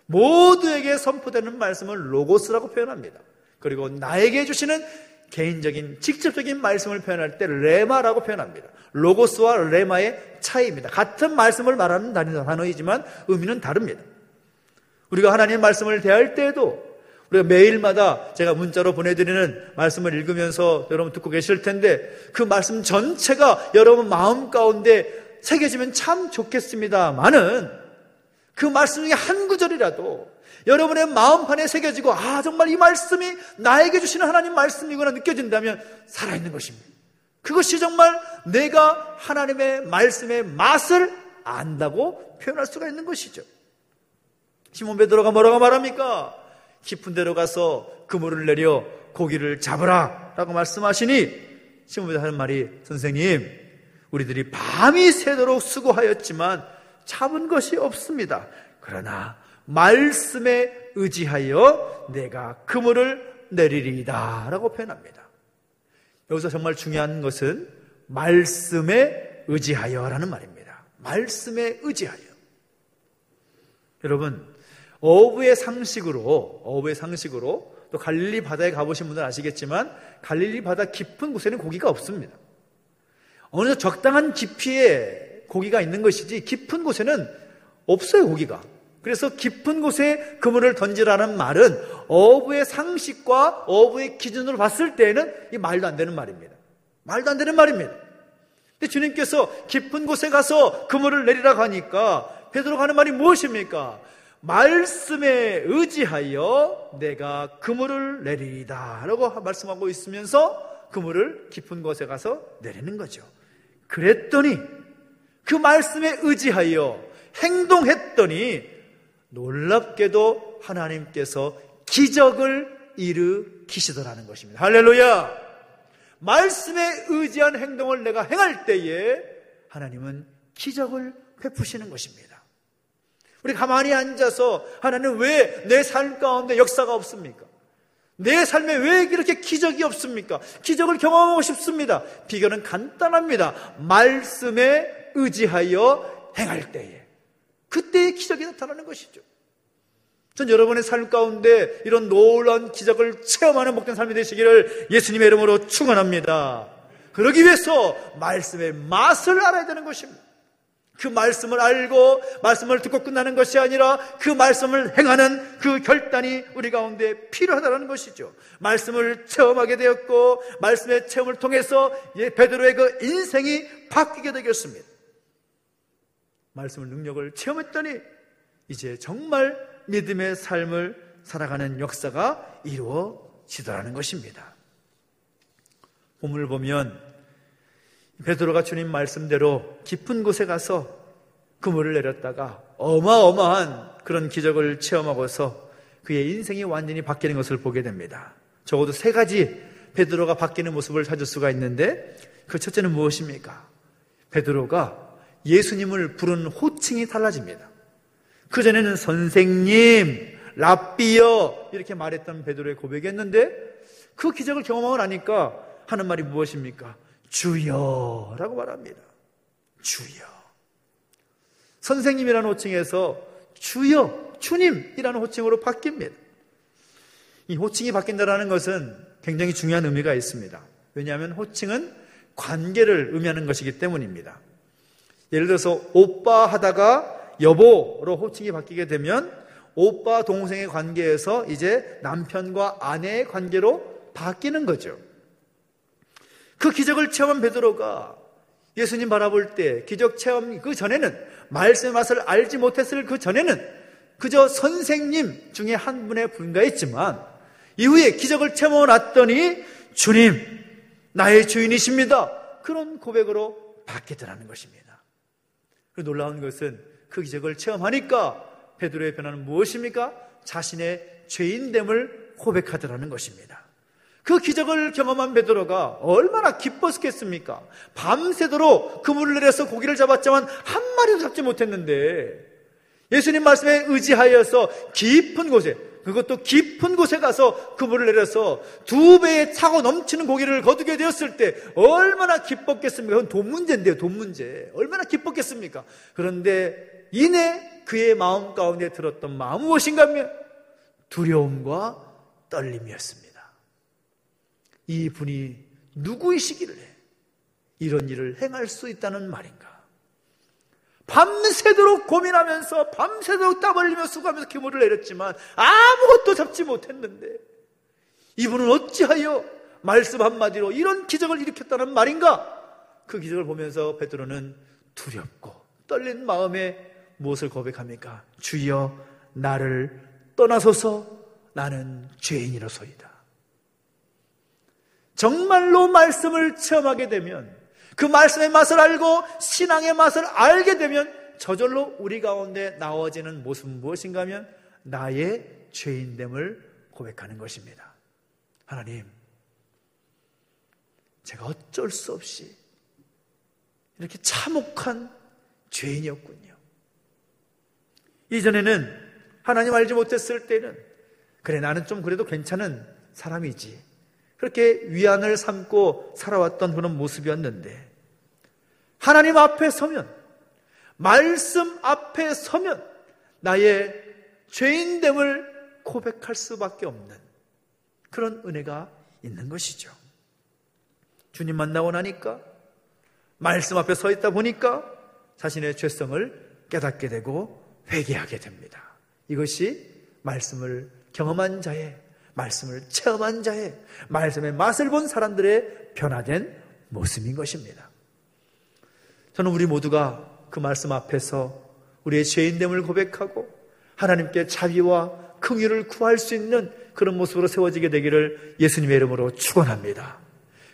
[SPEAKER 3] 모두에게 선포되는 말씀을 로고스라고 표현합니다. 그리고 나에게 주시는 개인적인 직접적인 말씀을 표현할 때 레마라고 표현합니다. 로고스와 레마의 차이입니다. 같은 말씀을 말하는 단어이지만 의미는 다릅니다. 우리가 하나님의 말씀을 대할 때에도 우리가 매일마다 제가 문자로 보내드리는 말씀을 읽으면서 여러분 듣고 계실 텐데 그 말씀 전체가 여러분 마음 가운데 새겨지면 참 좋겠습니다만은 그 말씀 중에 한 구절이라도 여러분의 마음판에 새겨지고 정말 이 말씀이 나에게 주시는 하나님 말씀이구나 느껴진다면 살아있는 것입니다. 그것이 정말 내가 하나님의 말씀의 맛을 안다고 표현할 수가 있는 것이죠. 시몬 베드로가 뭐라고 말합니까? 깊은 데로 가서 그물을 내려 고기를 잡으라 라고 말씀하시니 시몬 베드로가 하는 말이, 선생님, 우리들이 밤이 새도록 수고하였지만 잡은 것이 없습니다. 그러나 말씀에 의지하여 내가 그물을 내리리이다 라고 표현합니다. 여기서 정말 중요한 것은 말씀에 의지하여 라는 말입니다. 말씀에 의지하여. 여러분, 어부의 상식으로 또 갈릴리 바다에 가보신 분들 아시겠지만 갈릴리 바다 깊은 곳에는 고기가 없습니다. 어느 정도 적당한 깊이에 고기가 있는 것이지 깊은 곳에는 없어요, 고기가. 그래서 깊은 곳에 그물을 던지라는 말은 어부의 상식과 어부의 기준으로 봤을 때에는 이 말도 안 되는 말입니다. 말도 안 되는 말입니다. 근데 주님께서 깊은 곳에 가서 그물을 내리라고 하니까 베드로가 하는 말이 무엇입니까? 말씀에 의지하여 내가 그물을 내리리다 라고 말씀하고 있으면서 그물을 깊은 곳에 가서 내리는 거죠. 그랬더니 그 말씀에 의지하여 행동했더니 놀랍게도 하나님께서 기적을 일으키시더라는 것입니다. 할렐루야! 말씀에 의지한 행동을 내가 행할 때에 하나님은 기적을 베푸시는 것입니다. 우리 가만히 앉아서 하나님 왜 내 삶 가운데 역사가 없습니까? 내 삶에 왜 이렇게 기적이 없습니까? 기적을 경험하고 싶습니다. 비결은 간단합니다. 말씀에 의지하여 행할 때에 그때의 기적이 나타나는 것이죠. 전 여러분의 삶 가운데 이런 놀라운 기적을 체험하는 복된 삶이 되시기를 예수님의 이름으로 축원합니다. 그러기 위해서 말씀의 맛을 알아야 되는 것입니다. 그 말씀을 알고 말씀을 듣고 끝나는 것이 아니라 그 말씀을 행하는 그 결단이 우리 가운데 필요하다는 것이죠. 말씀을 체험하게 되었고 말씀의 체험을 통해서 베드로의 그 인생이 바뀌게 되겠습니다. 말씀의 능력을 체험했더니 이제 정말 믿음의 삶을 살아가는 역사가 이루어지더라는 것입니다. 본문을 보면 베드로가 주님 말씀대로 깊은 곳에 가서 그물을 내렸다가 어마어마한 그런 기적을 체험하고서 그의 인생이 완전히 바뀌는 것을 보게 됩니다. 적어도 3가지 베드로가 바뀌는 모습을 찾을 수가 있는데 그 첫째는 무엇입니까? 베드로가 예수님을 부르는 호칭이 달라집니다. 그전에는 선생님, 랍비여 이렇게 말했던 베드로의 고백이었는데 그 기적을 경험하고 나니까 하는 말이 무엇입니까? 주여라고 말합니다. 주여. 선생님이라는 호칭에서 주여, 주님이라는 호칭으로 바뀝니다. 이 호칭이 바뀐다는 것은 굉장히 중요한 의미가 있습니다. 왜냐하면 호칭은 관계를 의미하는 것이기 때문입니다. 예를 들어서 오빠 하다가 여보로 호칭이 바뀌게 되면 오빠 동생의 관계에서 이제 남편과 아내의 관계로 바뀌는 거죠. 그 기적을 체험한 베드로가 예수님 바라볼 때 기적 체험 그 전에는, 말씀의 맛을 알지 못했을 그 전에는 그저 선생님 중에 한 분에 불과했지만 이후에 기적을 체험하고 났더니 주님, 나의 주인이십니다, 그런 고백으로 바뀌더라는 것입니다. 그리고 놀라운 것은 그 기적을 체험하니까 베드로의 변화는 무엇입니까? 자신의 죄인됨을 고백하더라는 것입니다. 그 기적을 경험한 베드로가 얼마나 기뻤겠습니까? 밤새도록 그물을 내려서 고기를 잡았지만 한 마리도 잡지 못했는데 예수님 말씀에 의지하여서 깊은 곳에, 그것도 깊은 곳에 가서 그물을 내려서 2배에 차고 넘치는 고기를 거두게 되었을 때 얼마나 기뻤겠습니까? 그건 돈 문제인데요, 돈 문제. 얼마나 기뻤겠습니까? 그런데 이내 그의 마음 가운데 들었던 마음은 무엇인가 하면 두려움과 떨림이었습니다. 이 분이 누구이시길래 이런 일을 행할 수 있다는 말인가? 밤새도록 고민하면서, 밤새도록 땀 흘리며 수고하면서 그물을 내렸지만 아무것도 잡지 못했는데 이분은 어찌하여 말씀 한마디로 이런 기적을 일으켰다는 말인가? 그 기적을 보면서 베드로는 두렵고 떨린 마음에 무엇을 고백합니까? 주여, 나를 떠나소서, 나는 죄인이로소이다. 정말로 말씀을 체험하게 되면, 그 말씀의 맛을 알고 신앙의 맛을 알게 되면 저절로 우리 가운데 나와지는 모습은 무엇인가 하면 나의 죄인됨을 고백하는 것입니다. 하나님, 제가 어쩔 수 없이 이렇게 참혹한 죄인이었군요. 이전에는 하나님 알지 못했을 때는 그래, 나는 좀 그래도 괜찮은 사람이지, 그렇게 위안을 삼고 살아왔던 그런 모습이었는데 하나님 앞에 서면, 말씀 앞에 서면 나의 죄인됨을 고백할 수밖에 없는 그런 은혜가 있는 것이죠. 주님 만나고 나니까, 말씀 앞에 서 있다 보니까 자신의 죄성을 깨닫게 되고 회개하게 됩니다. 이것이 말씀을 경험한 자의, 말씀을 체험한 자의, 말씀의 맛을 본 사람들의 변화된 모습인 것입니다. 저는 우리 모두가 그 말씀 앞에서 우리의 죄인됨을 고백하고 하나님께 자비와 긍휼을 구할 수 있는 그런 모습으로 세워지게 되기를 예수님의 이름으로 축원합니다.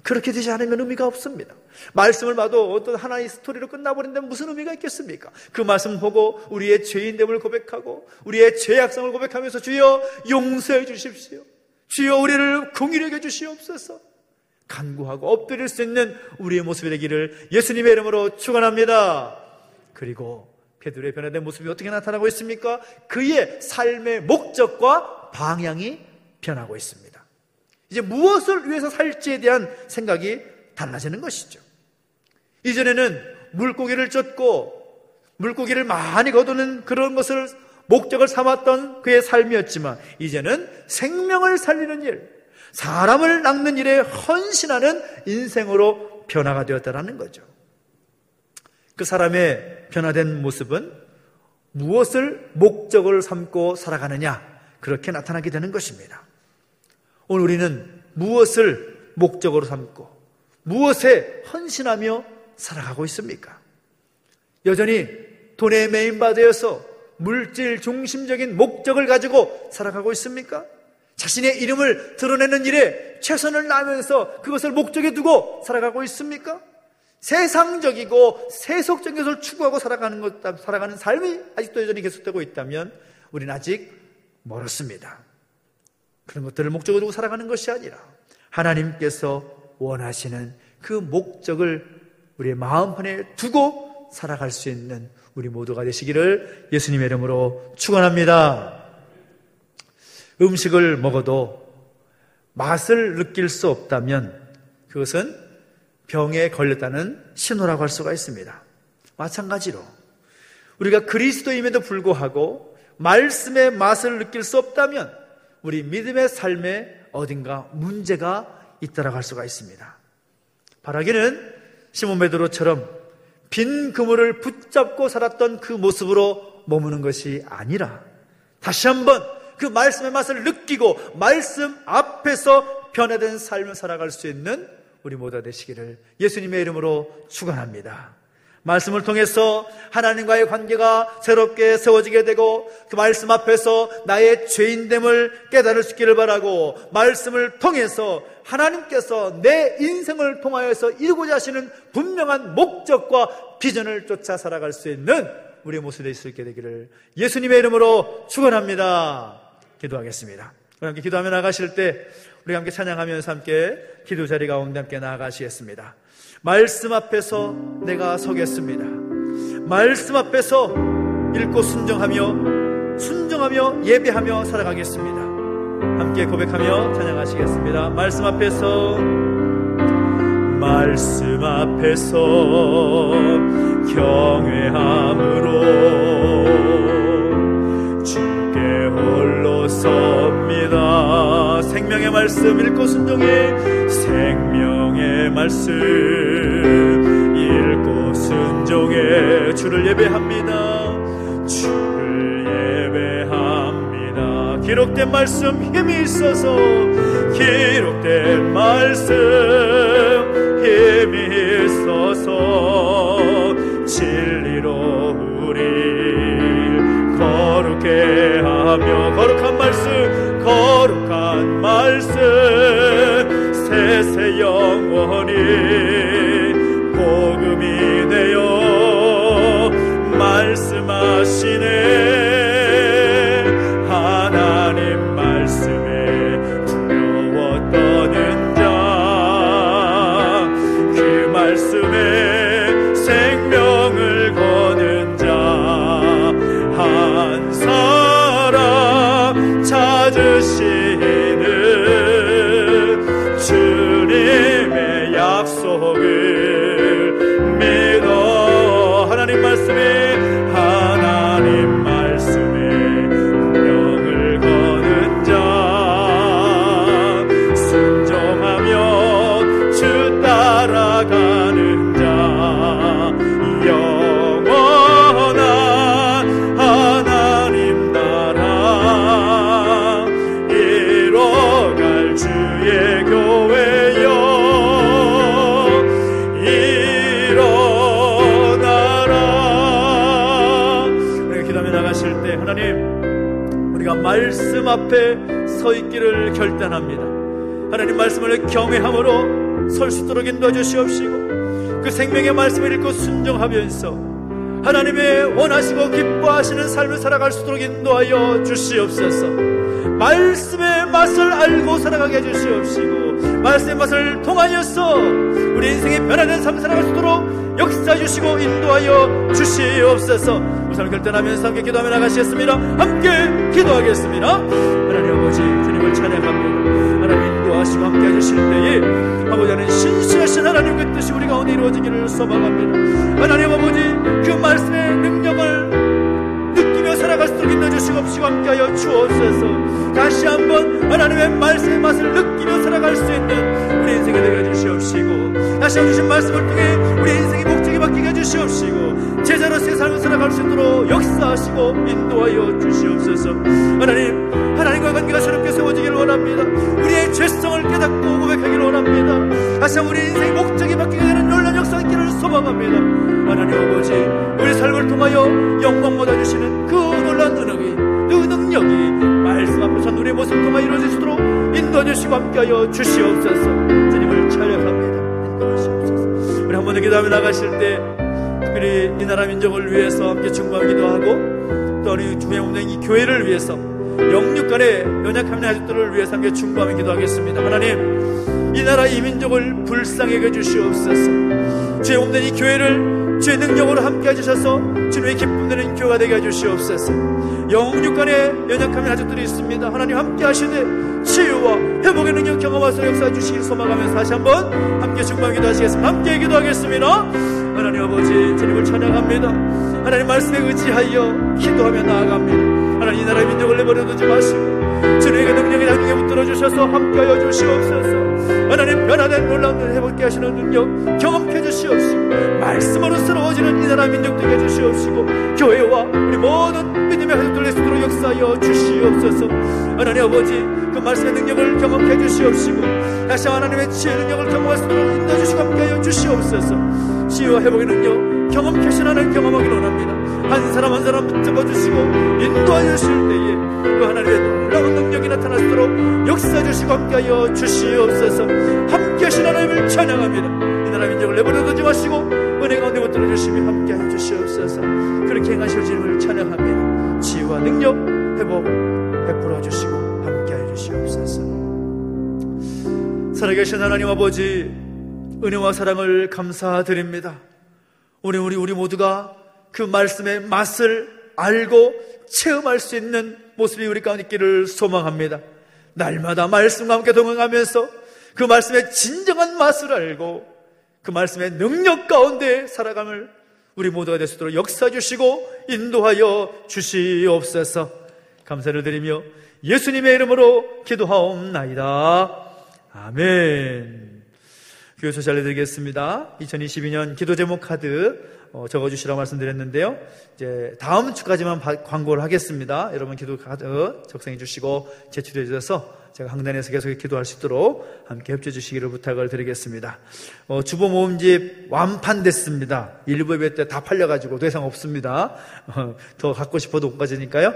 [SPEAKER 3] 그렇게 되지 않으면 의미가 없습니다. 말씀을 봐도 어떤 하나의 스토리로 끝나버린다면 무슨 의미가 있겠습니까? 그 말씀 보고 우리의 죄인됨을 고백하고 우리의 죄악성을 고백하면서 주여 용서해 주십시오, 주여 우리를 긍휼히 여겨 주시옵소서, 간구하고 엎드릴 수 있는 우리의 모습이 되기를 예수님의 이름으로 축원합니다. 그리고 베드로의 변화된 모습이 어떻게 나타나고 있습니까? 그의 삶의 목적과 방향이 변하고 있습니다. 이제 무엇을 위해서 살지에 대한 생각이 달라지는 것이죠. 이전에는 물고기를 쫓고 물고기를 많이 거두는 그런 것을 목적을 삼았던 그의 삶이었지만 이제는 생명을 살리는 일, 사람을 낚는 일에 헌신하는 인생으로 변화가 되었다는 거죠. 그 사람의 변화된 모습은 무엇을 목적을 삼고 살아가느냐, 그렇게 나타나게 되는 것입니다. 오늘 우리는 무엇을 목적으로 삼고 무엇에 헌신하며 살아가고 있습니까? 여전히 돈에 매인바되어서 물질 중심적인 목적을 가지고 살아가고 있습니까? 자신의 이름을 드러내는 일에 최선을 다하면서 그것을 목적에 두고 살아가고 있습니까? 세상적이고 세속적인 것을 추구하고 살아가는 삶이 아직도 여전히 계속되고 있다면 우리는 아직 멀었습니다. 그런 것들을 목적으로 두고 살아가는 것이 아니라 하나님께서 원하시는 그 목적을 우리의 마음 안에 두고 살아갈 수 있는 우리 모두가 되시기를 예수님의 이름으로 축원합니다. 음식을 먹어도 맛을 느낄 수 없다면 그것은 병에 걸렸다는 신호라고 할 수가 있습니다. 마찬가지로 우리가 그리스도임에도 불구하고 말씀의 맛을 느낄 수 없다면 우리 믿음의 삶에 어딘가 문제가 있다라고 할 수가 있습니다. 바라기는 시몬 베드로처럼 빈 그물을 붙잡고 살았던 그 모습으로 머무는 것이 아니라 다시 한번 그 말씀의 맛을 느끼고 말씀 앞에서 변화된 삶을 살아갈 수 있는 우리 모두가 되시기를 예수님의 이름으로 축원합니다. 말씀을 통해서 하나님과의 관계가 새롭게 세워지게 되고 그 말씀 앞에서 나의 죄인됨을 깨달을 수 있기를 바라고, 말씀을 통해서 하나님께서 내 인생을 통하여서 이루고자 하시는 분명한 목적과 비전을 쫓아 살아갈 수 있는 우리의 모습이 될 수 있게 되기를 예수님의 이름으로 축원합니다. 기도하겠습니다. 우리 함께 기도하며 나가실 때 우리 함께 찬양하면서 함께 기도 자리 가운데 함께 나아가시겠습니다. 말씀 앞에서 내가 서겠습니다. 말씀 앞에서 읽고 순종하며 예배하며 살아가겠습니다. 함께 고백하며 찬양하시겠습니다. 말씀 앞에서 경외함으로 주께 홀로 섭니다. 생명의 말씀 읽고 순종해, 생명의 말씀 읽고 순종해 주를 예배합니다. 주를 예배합니다. 기록된 말씀 힘이 있어서, 기록된 말씀 힘이 있어서 진리로 우리 거룩게 하며, 거룩한 말씀 세세 영원히 복음이 되어 말씀하시네. 하나님 말씀에 두려워 떠는 자, 그 말씀에 생명을 거는 자 한 사람 찾으시는 주님의 약속을 믿어. 하나님 말씀에 운명을 거는 자, 순종하며 주 따라가는 자, 영원한 하나님 나라 이뤄갈 주의 교회여 일어나라. 우리가 기도하며 나가실 때 하나님, 우리가 말씀 앞에 서 있기를 결단합니다. 하나님 말씀을 경외함으로 설 수 있도록 인도해 주시옵시고, 그 생명의 말씀을 읽고 순종하면서 하나님의 원하시고 기뻐하시는 삶을 살아갈 수 있도록 인도하여 주시옵소서. 말씀의 맛을 알고 살아가게 해주시옵시고, 말씀의 맛을 통하여서 우리 인생의 변화된 삶을 살아갈 수 있도록 역사해 주시고 인도하여 주시옵소서. 우선 결단하면서 함께 기도하며 나가시겠습니다. 함께 기도하겠습니다. 하나님 아버지, 주님을 찬양합니다. 하나님 인도하시고 함께 해주실 때에 아버지 하나님 신실하신 하나님 그 뜻이 우리 가운데 이루어지기를 소망합니다. 하나님 아버지, 그 말씀의 능력을 느끼며 살아갈 수 있도록 인도해주시고 함께하여 주옵소서. 다시 한번 하나님의 말씀의 맛을 느끼며 살아갈 수 있는 우리 인생이 되게 해주시옵시고, 다시 한번 주신 말씀을 통해 우리 인생의 목적이 바뀌게 해주시옵시고, 제자로서의 삶을 살아갈 수 있도록 역사하시고 인도하여 주시옵소서. 하나님과의 관계가 새롭게 세워지기를 원합니다. 우리의 죄성을 깨닫고 고백하기를 원합니다. 다시 한번 우리 인생의 목적이 바뀌게 되는 놀라운 역사가 있기를 소망합니다. 하나님 아버지, 우리 삶을 통하여 영광 받아주시는 그 놀라운 은혜기, 그 능력이 말씀 앞에서 우리의 모습을 통하여 이루어질 수 있도록 인도해주시고 함께하여 주시옵소서. 주님을 찬양합니다. 인도하시옵소서. 우리 한 번 더 기도하며 나가실 때 특별히 이 나라 민족을 위해서 함께 중보하기도 하고, 또 우리 주에 없는 이 교회를 위해서 영육간의 연약한 자들을 위해서 함께 중보하며 기도하겠습니다. 하나님, 이 나라 이 민족을 불쌍히 여겨주시옵소서. 주의 없는 이 교회를 주의 능력으로 함께 해주셔서 주님의 기쁨 되는 교회가 되게 해주시옵소서. 영육간의 연약한 가족들이 있습니다. 하나님 함께 하시되 치유와 회복의 능력 경험하셔서 역사해 주시길 소망하면서 다시 한번 함께 중보하며 기도하시겠습니다. 함께 기도하겠습니다. 하나님 아버지, 주님을 찬양합니다. 하나님 말씀에 의지하여 기도하며 나아갑니다. 하나님 이 나라의 민족을 내버려두지 마시고 주님의 능력이 나중에 붙들어 주셔서 함께하여 주시옵소서. 하나님 변화된 놀라운 회복케 하시는 능력 경험해 주시옵시고, 말씀으로 새로워지는 이 나라 민족 되게 해주시옵시고, 교회와 우리 모든 믿음의 가족들 수 있도록 역사하여 주시옵소서. 주시옵소서. 하나님 아버지, 그 말씀의 능력을 경험해 주시옵시고 다시 하나님의 치유의 능력을 경험할 수 있도록 인도해 주시고 함께하여 주시옵소서. 치유와 회복의 능력 경험하신 하나님 경험하기를 원합니다. 한 사람 한 사람 붙잡아 주시고 인도하여 주실 때에 그 하나님의 놀라운 능력이 나타나도록 역사해 주시고 함께하여 주시옵소서. 함께하신 하나님을 찬양합니다. 이 나라 민족을 내버려두지 마시고 은혜 가운데 붙들어 주시며 함께하여 주시옵소서. 그렇게 행하실 주님을 찬양합니다. 치유와 능력 회복 베풀어 주시고 함께하여 주시옵소서. 살아계신 하나님 아버지, 은혜와 사랑을 감사드립니다. 우리 모두가 그 말씀의 맛을 알고 체험할 수 있는 모습이 우리 가운데 있기를 소망합니다. 날마다 말씀과 함께 동행하면서 그 말씀의 진정한 맛을 알고 그 말씀의 능력 가운데 살아감을 우리 모두가 될 수 있도록 역사해 주시고 인도하여 주시옵소서. 감사를 드리며 예수님의 이름으로 기도하옵나이다. 아멘. 교회 소식 알려드리겠습니다. 2022년 기도 제목 카드 적어주시라고 말씀드렸는데요. 이제 다음 주까지만 광고를 하겠습니다. 여러분 기도 카드 작성해 주시고 제출해 주셔서 제가 강단에서 계속 기도할 수 있도록 함께 협조해 주시기를 부탁을 드리겠습니다. 주보 모음집 완판됐습니다. 일부 예배 때 다 팔려가지고 더 이상 없습니다. 더 갖고 싶어도 못 가지니까요.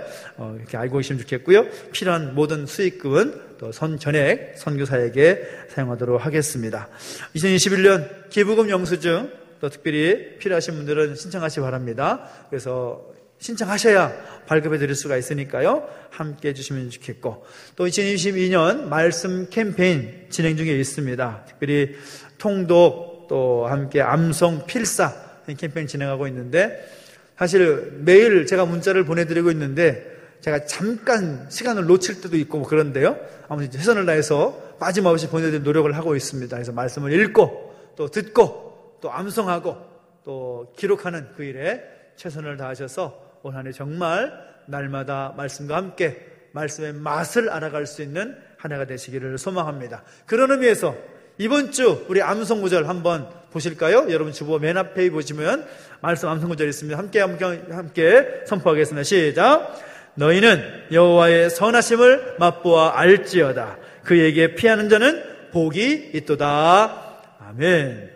[SPEAKER 3] 이렇게 알고 계시면 좋겠고요. 필요한 모든 수익금은 또 전액 선교사에게 사용하도록 하겠습니다. 2021년 기부금 영수증 또 특별히 필요하신 분들은 신청하시기 바랍니다. 그래서 신청하셔야 발급해 드릴 수가 있으니까요. 함께 해주시면 좋겠고, 또 2022년 말씀 캠페인 진행 중에 있습니다. 특별히 통독 또 함께 암송 필사 캠페인 진행하고 있는데, 사실 매일 제가 문자를 보내드리고 있는데 제가 잠깐 시간을 놓칠 때도 있고 뭐 그런데요. 아무튼 최선을 다해서 빠짐없이 보내드릴 노력을 하고 있습니다. 그래서 말씀을 읽고 또 듣고 또 암송하고 또 기록하는 그 일에 최선을 다하셔서 올 한 해 정말 날마다 말씀과 함께 말씀의 맛을 알아갈 수 있는 한 해가 되시기를 소망합니다. 그런 의미에서 이번 주 우리 암송 구절 한번 보실까요? 여러분 주보 맨 앞에 보시면 말씀 암송 구절이 있습니다. 함께 선포하겠습니다. 시작. 너희는 여호와의 선하심을 맛보아 알지어다. 그에게 피하는 자는 복이 있도다. 아멘.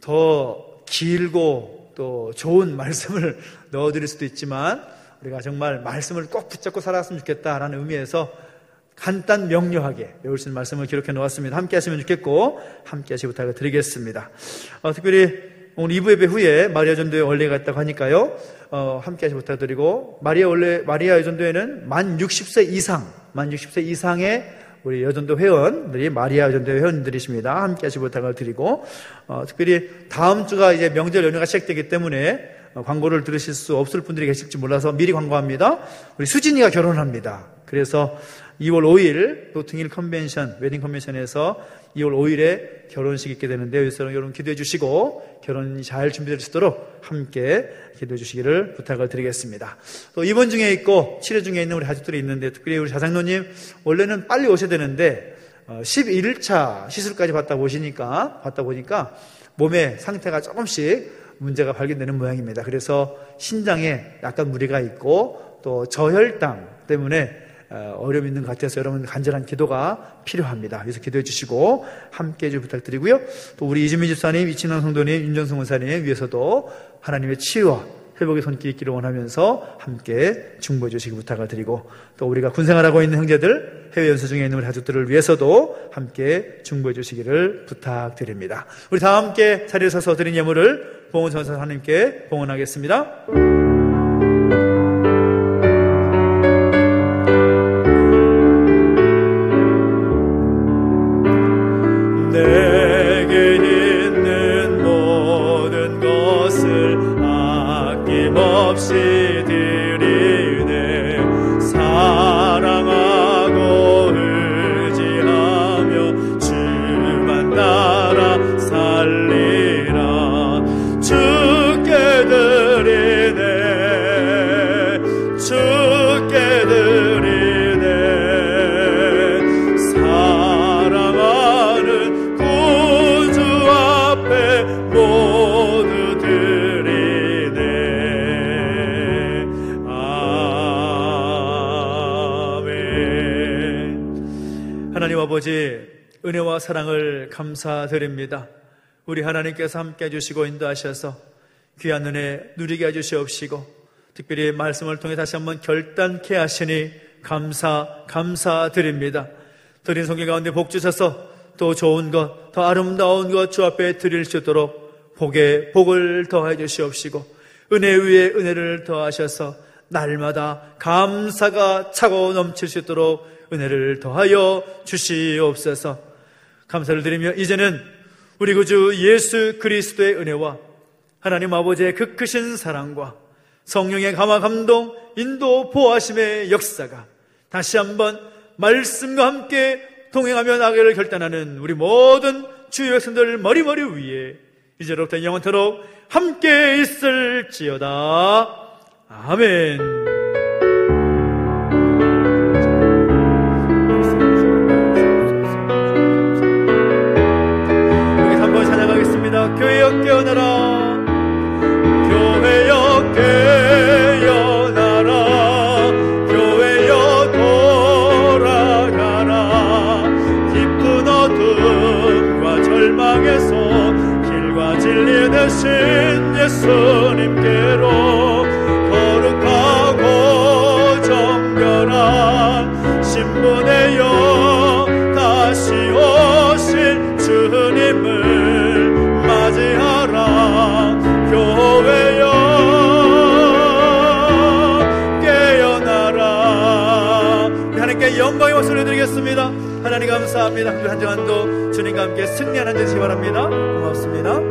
[SPEAKER 3] 더 길고 또 좋은 말씀을 넣어드릴 수도 있지만 우리가 정말 말씀을 꼭 붙잡고 살았으면 좋겠다라는 의미에서 간단 명료하게 외울 수 있는 말씀을 기록해 놓았습니다. 함께 하시면 좋겠고 함께 하시 부탁을 드리겠습니다. 특별히 오늘 2부 예배 후에 마리아 전도회 원래가 있다고 하니까요. 함께 하시 부탁드리고 마리아 여전도회는 만 60세 이상의 우리 여전도 회원들이 마리아 여전도 회원들이십니다. 함께 하시 부탁을 드리고 특별히 다음 주가 이제 명절 연휴가 시작되기 때문에 광고를 들으실 수 없을 분들이 계실지 몰라서 미리 광고합니다. 우리 수진이가 결혼합니다. 그래서 2월 5일 노팅힐 컨벤션, 웨딩 컨벤션에서 2월 5일에 결혼식이 있게 되는데요. 그래서 여러분 기도해 주시고 결혼이 잘 준비될 수 있도록 함께 기도해 주시기를 부탁을 드리겠습니다. 또 입원 중에 있고 치료 중에 있는 우리 가족들이 있는데 특별히 우리 자장로님 원래는 빨리 오셔야 되는데 11차 시술까지 받다 보니까 몸의 상태가 조금씩 문제가 발견되는 모양입니다. 그래서 신장에 약간 무리가 있고 또 저혈당 때문에 어려움이 있는 것 같아서 여러분 간절한 기도가 필요합니다. 그래서 기도해 주시고 함께 해주시기 부탁드리고요. 또 우리 이주민 집사님, 이친환 성도님, 윤정승 원사님 위해서도 하나님의 치유와 회복의 손길이 있기를 원하면서 함께 중보해 주시기 부탁을 드리고, 또 우리가 군생활하고 있는 형제들, 해외 연수 중에 있는 우리 가족들을 위해서도 함께 중보해 주시기를 부탁드립니다. 우리 다 함께 자리에 서서 드린 예물을 봉헌 전사 하나님께 봉헌하겠습니다. 내게 있는 모든 것을 아낌없이 드리네. 사랑하고 의지하며 주만 따라 살리라. 주께 드리네 하나님 아버지, 은혜와 사랑을 감사드립니다. 우리 하나님께서 함께 해주시고 인도하셔서 귀한 은혜 누리게 해주시옵시고, 특별히 말씀을 통해 다시 한번 결단케 하시니 감사드립니다. 드린 성경 가운데 복 주셔서 더 좋은 것, 더 아름다운 것 주 앞에 드릴 수 있도록 복에 복을 더해 주시옵시고, 은혜 위에 은혜를 더하셔서 날마다 감사가 차고 넘칠 수 있도록 은혜를 더하여 주시옵소서. 감사를 드리며 이제는 우리 구주 예수 그리스도의 은혜와 하나님 아버지의 그 크신 사랑과 성령의 감화 감동 인도 보호하심의 역사가 다시 한번 말씀과 함께 동행하며 나가기를 결단하는 우리 모든 주의 백성들 머리머리 위에 이제로부터 영원토록 함께 있을지어다. 아멘. 우리 한번 찬양하겠습니다. 교회여 깨어나라, 교회여 깨어나라, 교회여 돌아가라. 깊은 어둠과 절망에서 길과 진리 되신 예수님께로 거룩하고 정결한 신분의 영 다시 오실 주님을 맞이하라. 교회여 깨어나라. 하나님께 영광의 박수를 드리겠습니다. 하나님 감사합니다. 한 주간도 주님과 함께 승리하는 되시기 바랍니다. 고맙습니다.